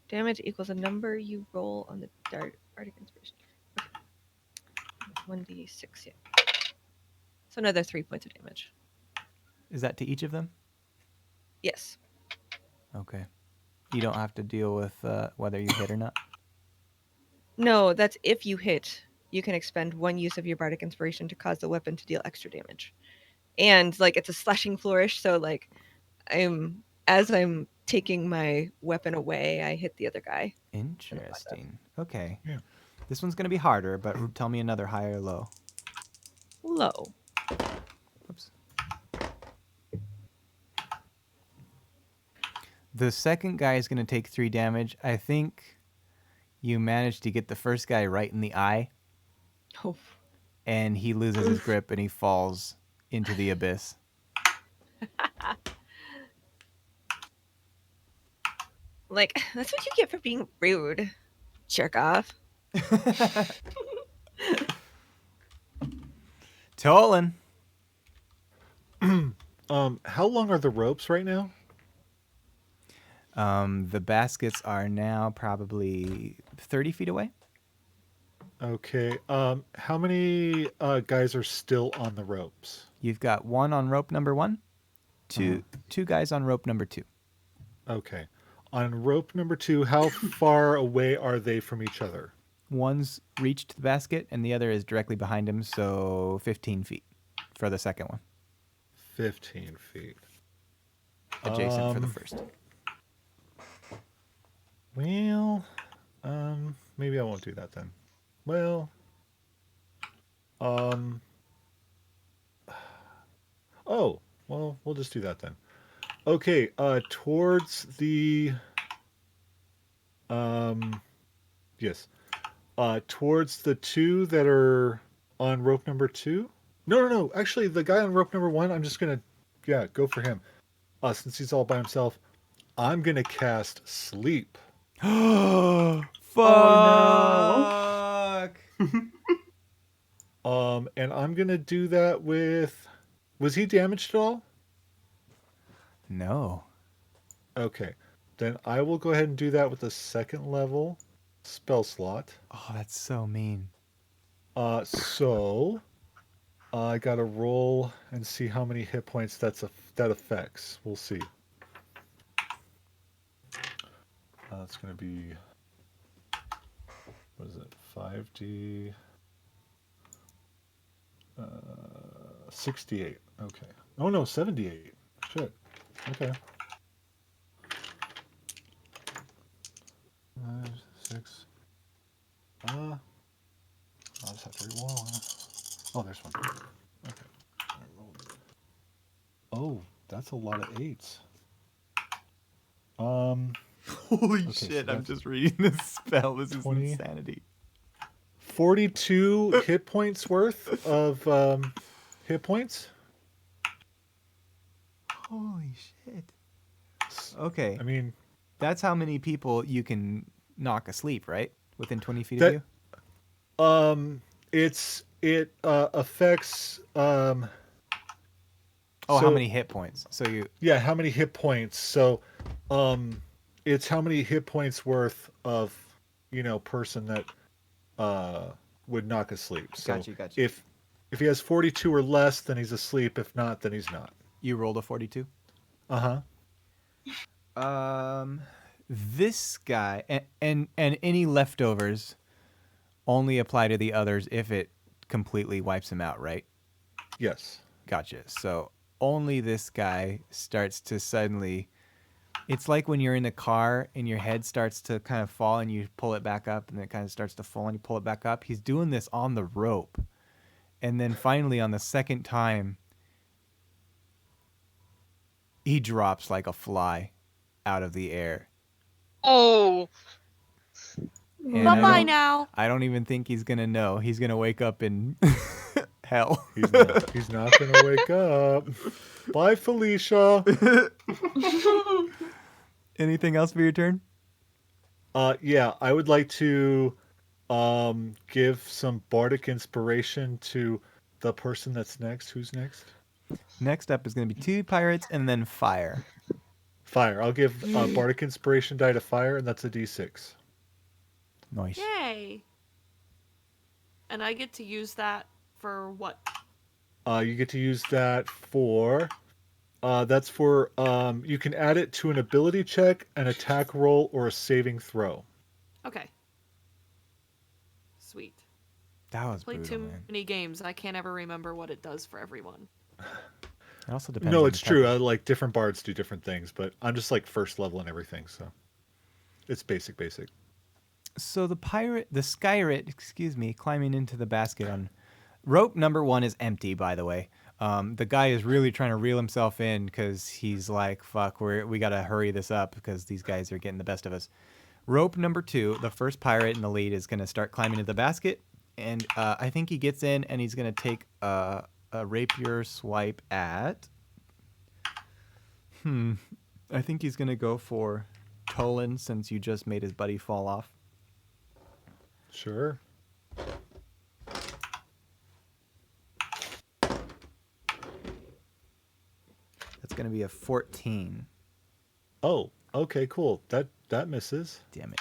Damage equals a number you roll on the bardic inspiration. Okay. 1d6, yeah. So another 3 points of damage. Is that to each of them? Yes. Okay. You don't have to deal with whether you hit or not? No, that's if you hit, you can expend 1 use of your bardic inspiration to cause the weapon to deal extra damage. And like it's a slashing flourish, so like as I'm taking my weapon away, I hit the other guy. Interesting. Okay. Yeah. This one's going to be harder, but tell me another high or low. Low. Oops. The second guy is going to take 3 damage. I think you managed to get the first guy right in the eye, Oh. and he loses his grip and he falls into the abyss. Like, that's what you get for being rude. Jerk off. Tolan. How long are the ropes right now? The baskets are now probably 30 feet away. Okay. How many guys are still on the ropes? You've got one on rope number 1, two guys on rope number 2. Okay. On rope number 2, how far away are they from each other? One's reached the basket, and the other is directly behind him, so 15 feet for the second one. 15 feet. Adjacent for the first. Well, maybe I won't do that then. Well, oh, well, we'll just do that then. Okay, towards the, yes, towards the 2 that are on rope number 2. No. Actually, the guy on rope number 1, I'm just gonna, go for him. Since he's all by himself, I'm gonna cast sleep. Fuck! And I'm gonna do that with. Was he damaged at all? No. Okay, then I will go ahead and do that with the 2nd level spell slot. Oh, that's so mean. So I gotta roll and see how many hit points that affects. We'll see. It's gonna be. What is it? 5d. 68. Okay. Oh no, 78. Shit. Okay. 5, 6. I'll just have to re-roll. Oh, there's one. Okay. Oh, that's a lot of 8s. Holy shit, so I'm just reading this spell. This is 20. insanity. 42 hit points worth of hit points. Holy shit. Okay. I mean, that's how many people you can knock asleep, right? Within 20 feet of you? it affects how many hit points? So you how many hit points. So it's how many hit points worth of person that would knock asleep. So Gotcha. if he has 42 or less, then he's asleep. If not, then he's not. You rolled a 42. Uh-huh. This guy and any leftovers only apply to the others if it completely wipes him out, right? Yes. Gotcha. So only this guy starts to suddenly. It's like when you're in the car and your head starts to kind of fall and you pull it back up and it kind of starts to fall and you pull it back up. He's doing this on the rope. And then finally on the second time, he drops like a fly out of the air. Oh, And I Bye-bye don't- now. I don't even think he's going to know. He's going to wake up in hell. He's not going to wake up. Bye, Felicia. Anything else for your turn? Yeah, I would like to give some bardic inspiration to the person that's next. Who's next? Next up is going to be 2 pirates and then fire. Fire. I'll give bardic inspiration die to fire, and that's a d6. Nice. Yay. And I get to use that for what? You get to use that for. That's for. You can add it to an ability check, an attack roll, or a saving throw. Okay. Sweet. That was Played brutal, too man. many games. I can't ever remember what it does for everyone. It also depends. No, on it's the true. type of- Like different bards do different things, but I'm just like first level and everything, so it's basic. So the Skyrate, climbing into the basket on rope number 1 is empty, by the way. The guy is really trying to reel himself in because he's like, fuck, we got to hurry this up because these guys are getting the best of us. Rope number 2, the first pirate in the lead, is going to start climbing into the basket. And I think he gets in and he's going to take a rapier swipe at... I think he's going to go for Tolan since you just made his buddy fall off. Sure. That's going to be a 14. Oh, okay, cool. That misses. Damn it.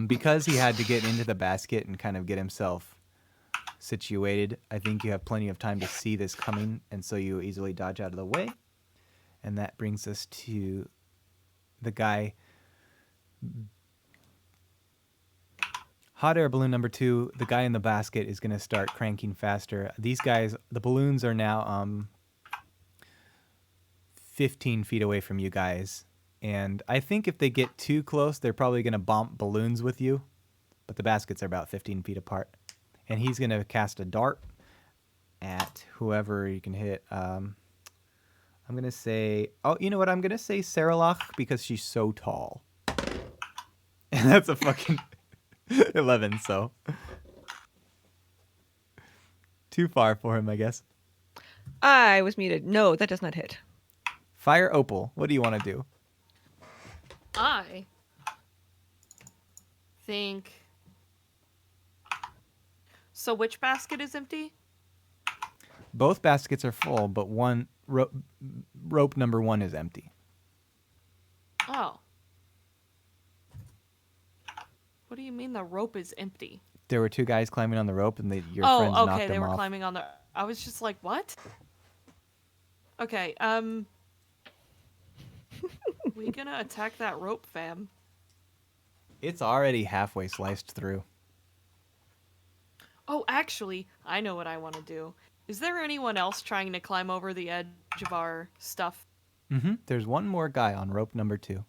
Because he had to get into the basket and kind of get himself situated, I think you have plenty of time to see this coming, and so you easily dodge out of the way. And that brings us to the guy. Hot air balloon number 2, the guy in the basket is going to start cranking faster. These guys, the balloons are now 15 feet away from you guys. And I think if they get too close, they're probably going to bump balloons with you. But the baskets are about 15 feet apart. And he's going to cast a dart at whoever you can hit. I'm going to say... Oh, you know what? I'm going to say Saralach because she's so tall. And that's a fucking 11, so... Too far for him, I guess. I was muted. No, that does not hit. Fire Opal, what do you want to do? I think. So which basket is empty? Both baskets are full, but one rope number 1 is empty. Oh. What do you mean the rope is empty? There were 2 guys climbing on the rope, and your Oh, friends knocked okay, them they were off. climbing on the. I was just like, what? Okay, we gonna attack that rope, fam? It's already halfway sliced through. Oh, actually, I know what I want to do. Is there anyone else trying to climb over the edge of our stuff? Mm-hmm. There's one more guy on rope number 2.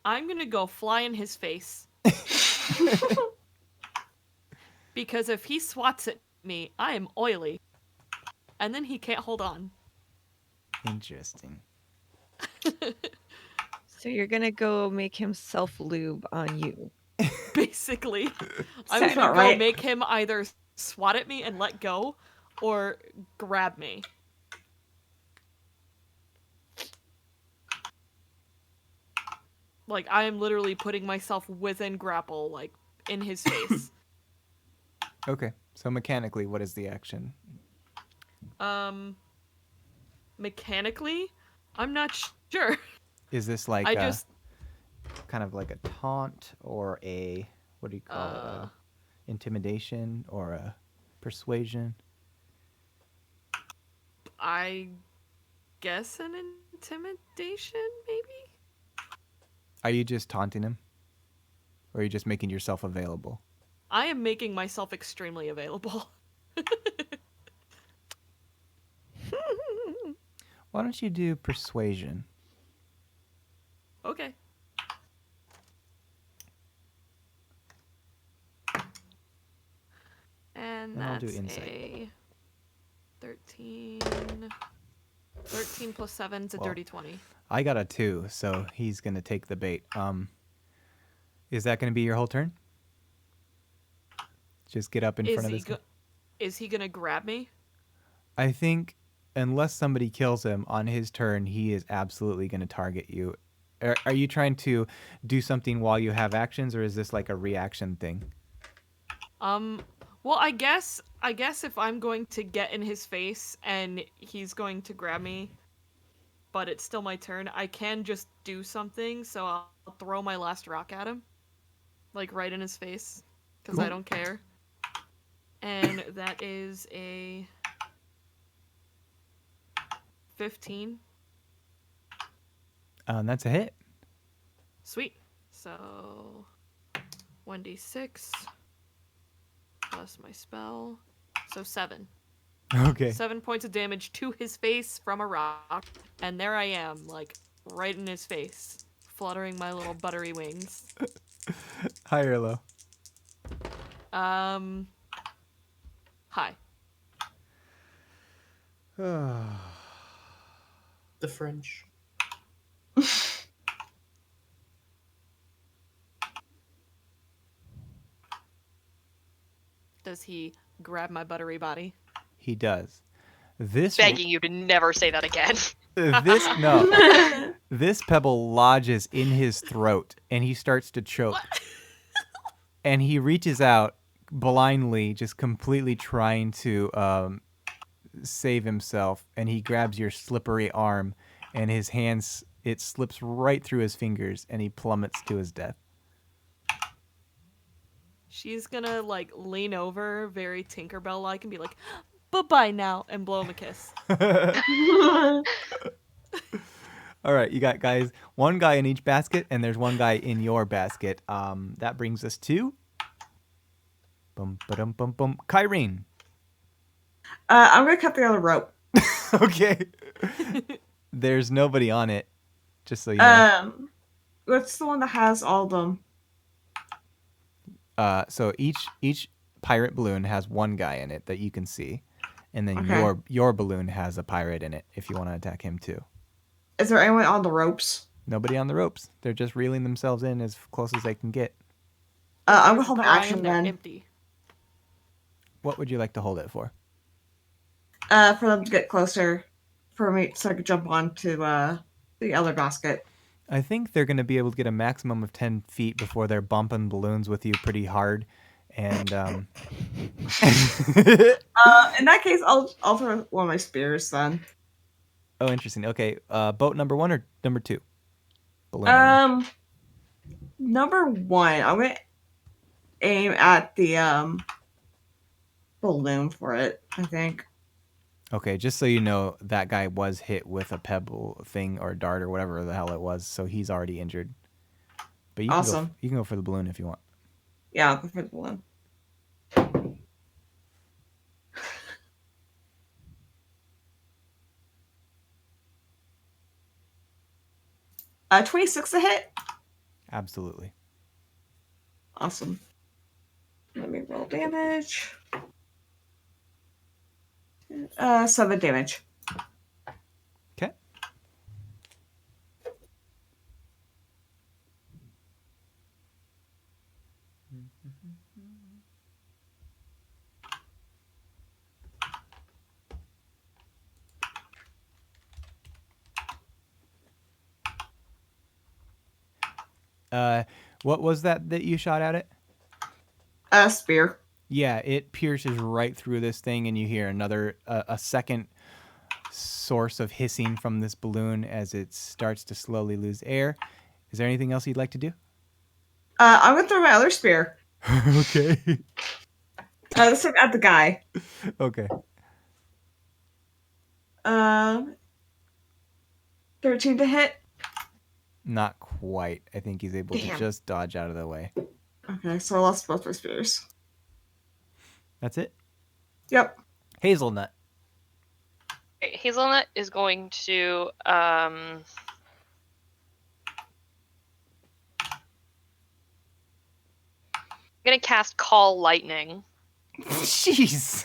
I'm gonna go fly in his face. Because if he swats at me, I am oily. And then he can't hold on. Interesting. So you're gonna go make him self-lube on you. Basically. I'm Sounds gonna about go right. make him either swat at me and let go, or grab me. Like, I am literally putting myself within grapple, like, in his face. Okay, so mechanically, what is the action? Mechanically? I'm not sure. Is this like I just... kind of like a taunt or a, what do you call it? Intimidation or a persuasion? I guess an intimidation, maybe? Are you just taunting him? Or are you just making yourself available? I am making myself extremely available. Why don't you do persuasion? Okay. And And I'll do that's insight. a 13. 13 plus 7 is a Well, dirty 20. I got a 2, so he's gonna take the bait. Is that gonna be your whole turn? Just get up in front of this guy? Is he gonna grab me? I think unless somebody kills him on his turn, he is absolutely gonna target you. Are you trying to do something while you have actions, or is this like a reaction thing? Well, I guess if I'm going to get in his face and he's going to grab me, but it's still my turn, I can just do something, so I'll throw my last rock at him. Like, right in his face. Because I don't care. And that is a 15. That's a hit. Sweet. So 1d6 plus my spell. So 7. Okay. 7 points of damage to his face from a rock. And there I am, like, right in his face, fluttering my little buttery wings. High or low? Hi. The French. Does he grab my buttery body? He does. This Begging you to never say that again. this pebble lodges in his throat and he starts to choke. And he reaches out blindly, just completely trying to save himself, and he grabs your slippery arm, and his hands, it slips right through his fingers, and he plummets to his death. She's gonna, like, lean over very Tinkerbell-like and be like, bye-bye now, and blow him a kiss. All right, you got one guy in each basket, and there's one guy in your basket. That brings us to Kyrene. I'm gonna cut the other rope. Okay. There's nobody on it, just so you know. What's the one that has all of them? So each pirate balloon has one guy in it that you can see, and then Okay. your balloon has a pirate in it if you want to attack him too. Is there anyone on the ropes? Nobody on the ropes. They're just reeling themselves in as close as they can get. I'm gonna hold my Brian, action they're then. empty. What would you like to hold it for? For them to get closer, for me so I could jump onto the other basket. I think they're going to be able to get a maximum of 10 feet before they're bumping balloons with you pretty hard. And In that case, I'll throw one of my spears then. oh, interesting. Okay, boat number 1 or number 2? Balloon Number 1. I'm gonna aim at the balloon for it, I think. Okay, just so you know, that guy was hit with a pebble thing or dart or whatever the hell it was, so he's already injured. But you Awesome. you can go for the balloon if you want. Yeah, I'll go for the balloon. 26 to hit. Absolutely. Awesome. Let me roll damage. 7 damage. Okay. What was that you shot at it? Spear. Yeah, it pierces right through this thing, and you hear another, a second source of hissing from this balloon as it starts to slowly lose air. Is there anything else you'd like to do? I'm gonna throw my other spear. Okay. This time at the guy. Okay. 13 to hit. Not quite. I think he's able to Damn. just dodge out of the way. Okay, so I lost both my spears. That's it. Yep. Hazelnut. Okay, Hazelnut is going to gonna cast Call Lightning. Jeez.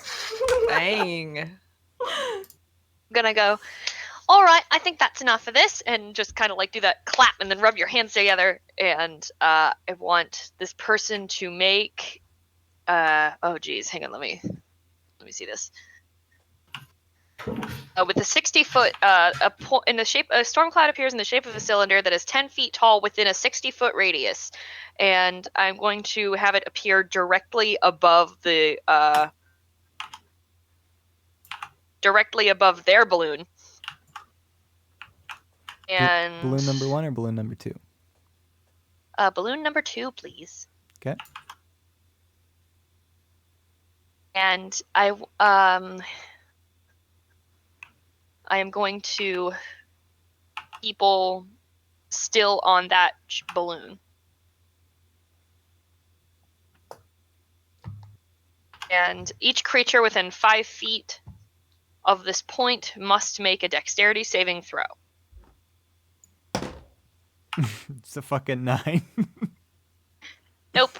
Dang. Gonna go, all right, I think that's enough of this, and just kind of like do that clap and then rub your hands together. And I want this person to make oh geez, hang on, let me see this. With a 60-foot in the shape, a storm cloud appears in the shape of a cylinder that is 10 feet tall within a 60-foot radius, and I'm going to have it appear directly above the their balloon. And Balloon number 1 or balloon number 2? Balloon number 2, please. Okay. And I am going to people still on that balloon. And each creature within 5 feet of this point must make a dexterity saving throw. It's a fucking 9. Nope.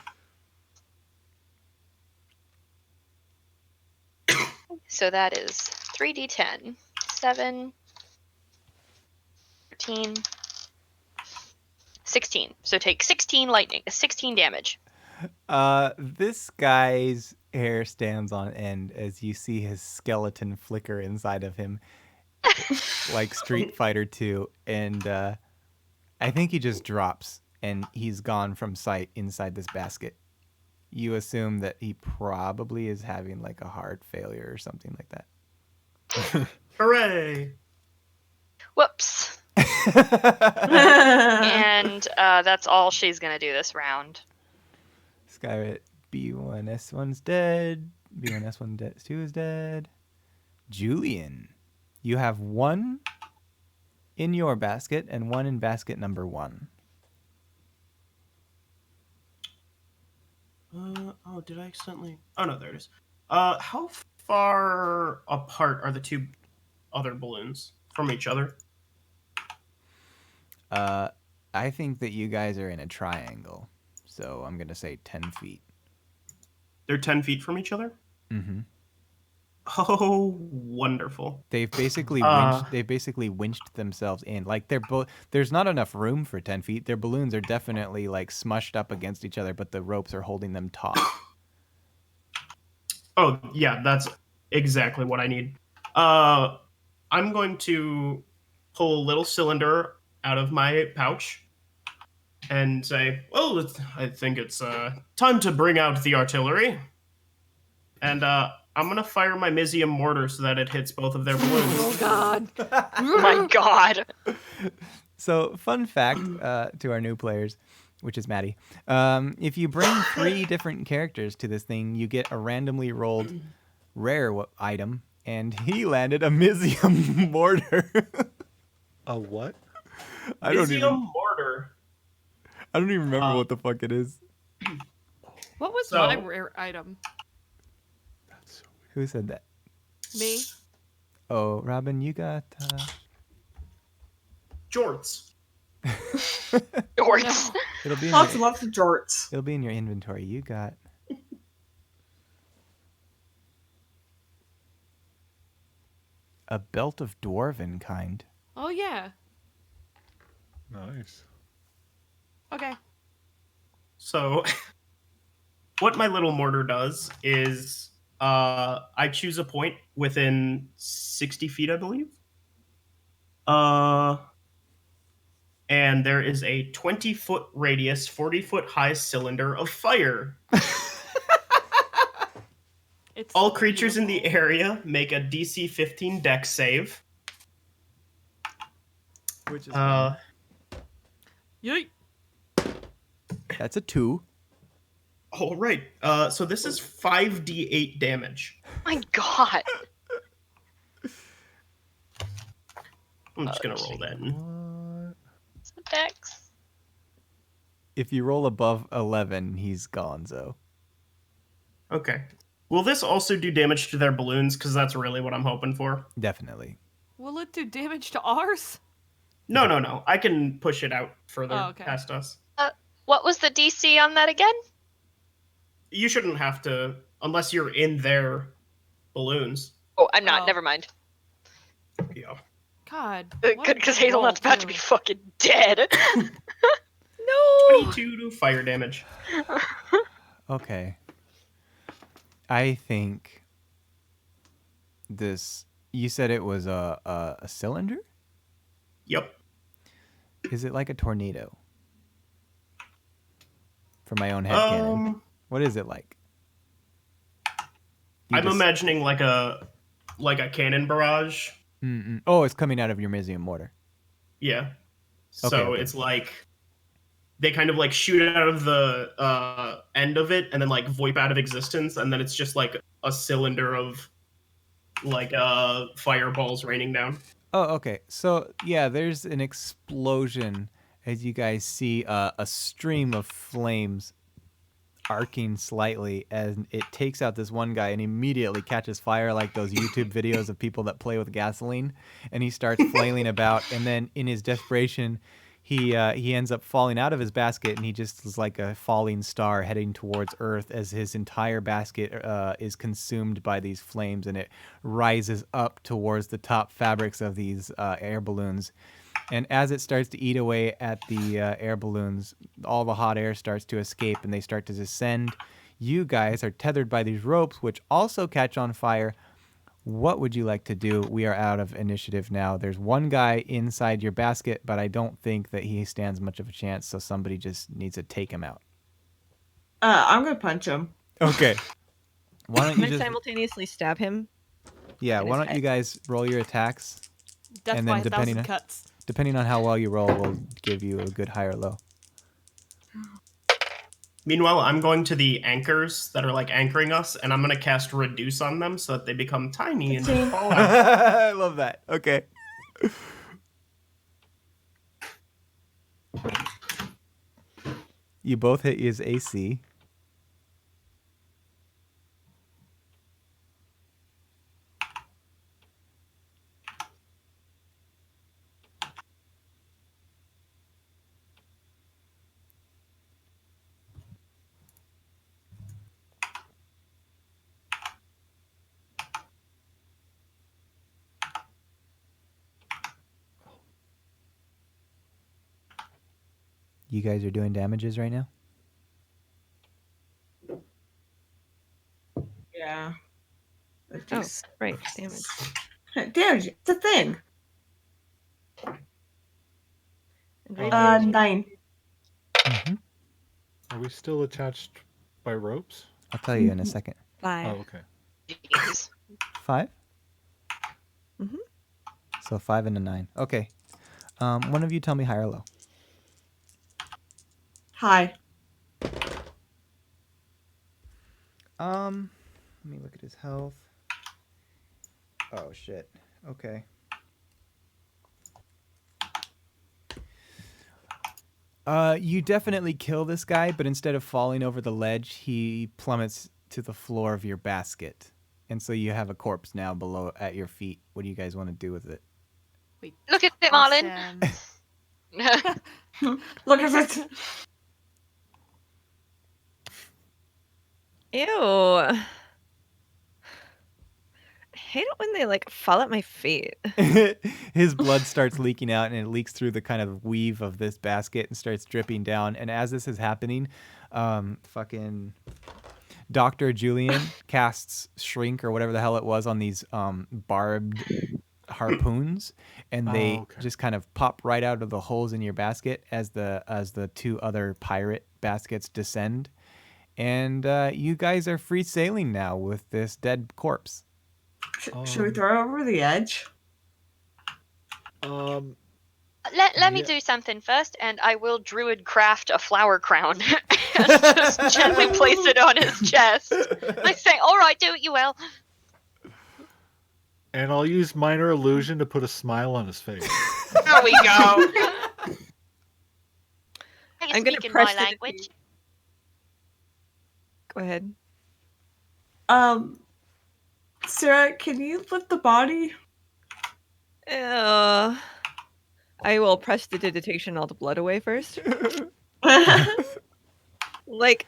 So that is 3d10. 7, 13, 16. So take 16 damage. This guy's hair stands on end as you see his skeleton flicker inside of him, like Street Fighter 2, and I think he just drops and he's gone from sight inside this basket. You assume that he probably is having like a heart failure or something like that. Hooray! Whoops. And that's all she's gonna do this round. Skyrates, B1S1's dead. B1S1 2 is dead. Julian, you have 1 in your basket and 1 in basket number 1. Oh, did I accidentally? Oh no, there it is. How far apart are the 2 other balloons from each other? I think that you guys are in a triangle, so I'm gonna say 10 feet. They're 10 feet from each other? Mm-hmm. Oh, wonderful. They've basically winched themselves in. Like there's not enough room for 10 feet. Their balloons are definitely like smushed up against each other, but the ropes are holding them taut. Oh, yeah, that's exactly what I need. I'm going to pull a little cylinder out of my pouch and say, well, I think it's time to bring out the artillery. And I'm going to fire my Mizium mortar so that it hits both of their balloons. Oh God. Oh my god. So, fun fact to our new players, which is Maddie. If you bring 3 different characters to this thing, you get a randomly rolled rare item, and he landed a Mizium mortar. A what? I don't even remember what the fuck it is. What was So- my rare item? Who said that? Me? Oh, Robin, you got... Jorts. Jorts. It'll be in Lots your, and lots of jorts. it'll be in your inventory. You got... a belt of dwarven kind. Oh yeah. Nice. Okay. So, what my little mortar does is I choose a point within 60 feet, I believe. And there is a 20-foot radius, 40-foot high cylinder of fire. It's All creatures in the beautiful. area make a DC 15 Dex save. Which is Uh, Yeet. That's a 2. All right. So this is 5d8 damage. My God. I'm just gonna roll that. What? It's the Dex. If you roll above 11, he's gonzo. Okay. Will this also do damage to their balloons? Because that's really what I'm hoping for. Definitely. Will it do damage to ours? No. I can push it out further Oh, okay. past us. What was the DC on that again? You shouldn't have to, unless you're in their balloons. Oh, I'm not. Oh. Never mind. Yeah. God. what a Because good Hazelnut's roll, about to be too. fucking dead. No. 22 to fire damage. Okay. I think this. You said it was a cylinder? Yep. Is it like a tornado? For my own headcanon. What is it like? You I'm just- imagining like a cannon barrage. Mm-mm. Oh, it's coming out of your Mizium mortar. Yeah. Okay, So okay. it's like they kind of like shoot it out of the end of it and then like voip out of existence, and then it's just like a cylinder of like fireballs raining down. Oh, okay. So, yeah, there's an explosion as you guys see a stream of flames arcing slightly, and it takes out this one guy and immediately catches fire like those YouTube videos of people that play with gasoline, and he starts flailing about, and then in his desperation, he ends up falling out of his basket, and he just is like a falling star heading towards Earth as his entire basket is consumed by these flames, and it rises up towards the top fabrics of these air balloons. And as it starts to eat away at the air balloons, all the hot air starts to escape and they start to descend. You guys are tethered by these ropes, which also catch on fire. What would you like to do? We are out of initiative now. There's one guy inside your basket, but I don't think that he stands much of a chance, so somebody just needs to take him out. I'm gonna punch him. Okay. Why don't I'm you gonna just... simultaneously stab him. Yeah, in why his don't you head. guys roll your attacks? Death And by then a depending thousand on- cuts. Depending on how well you roll, we'll give you a good high or low. Meanwhile, I'm going to the anchors that are like anchoring us, and I'm gonna cast Reduce on them so that they become tiny and just fall out. I love that. Okay. You both hit his AC. You guys are doing damages right now? Yeah. Oh, right. Damage. Damage. It's a thing. And radiant. 9. Mm-hmm. Are we still attached by ropes? I'll tell you in a second. 5. Oh, okay. Jeez. 5? Mhm. So 5 and a 9. Okay. One of you tell me high or low. Hi. Let me look at his health. Oh shit. Okay. You definitely kill this guy, but instead of falling over the ledge, he plummets to the floor of your basket. And so you have a corpse now below at your feet. What do you guys want to do with it? Wait. Look at it, Marlin. Awesome. Look at it. Ew. I hate it when they like fall at my feet. His blood starts leaking out, and it leaks through the kind of weave of this basket and starts dripping down. And as this is happening, fucking Dr. Julian casts Shrink or whatever the hell it was on these barbed harpoons, and they okay. just kind of pop right out of the holes in your basket as the two other pirate baskets descend. And you guys are free sailing now with this dead corpse. Should we throw it over the edge? Let me Yeah. do something first, and I will druid craft a flower crown and just gently place it on his chest. I say, all right, do what you will. And I'll use minor illusion to put a smile on his face. There we go. I I'm gonna speak in press my it. language. Go ahead. Sarah, can you lift the body? I will press the detonation all the blood away first. Like,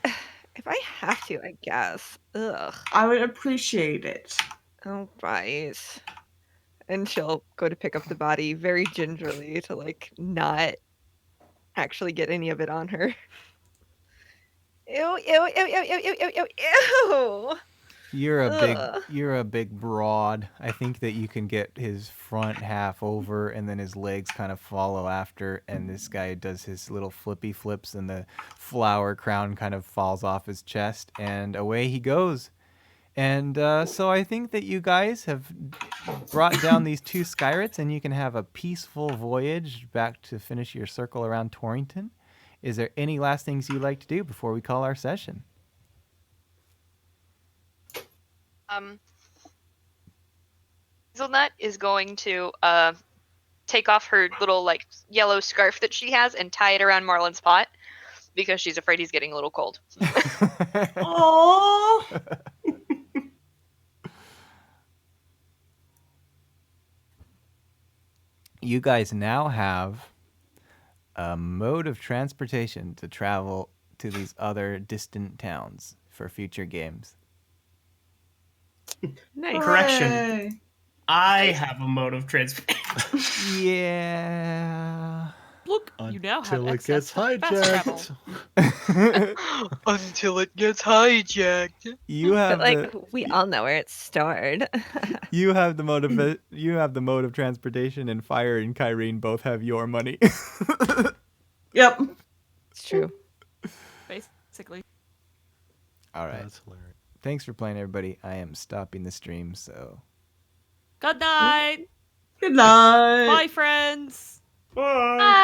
if I have to, I guess. Ugh. I would appreciate it. Oh, right. And she'll go to pick up the body very gingerly to, like, not actually get any of it on her. Ew, ew, ew, ew, ew, ew, ew, ew, ew. Ugh. You're a big broad. I think that you can get his front half over and then his legs kind of follow after, and this guy does his little flippy flips and the flower crown kind of falls off his chest and away he goes. And so I think that you guys have brought down these 2 Skyrates and you can have a peaceful voyage back to finish your circle around Torrington. Is there any last things you'd like to do before we call our session? Hazelnut is going to take off her little like yellow scarf that she has and tie it around Marlin's pot because she's afraid he's getting a little cold. Oh, You guys now have a mode of transportation to travel to these other distant towns for future games. Nice. Correction. hooray. I have a mode of transportation. Yeah. Look, you now have Until it access gets to fast travel. hijacked. Until it gets hijacked. You have But, like, we all know where it stored. you have the mode of transportation, and Fire and Kyrene both have your money. Yep. It's true. Basically. All right. That's hilarious. Thanks for playing, everybody. I am stopping the stream, so Good night. Good night. Bye, friends. Bye. Bye.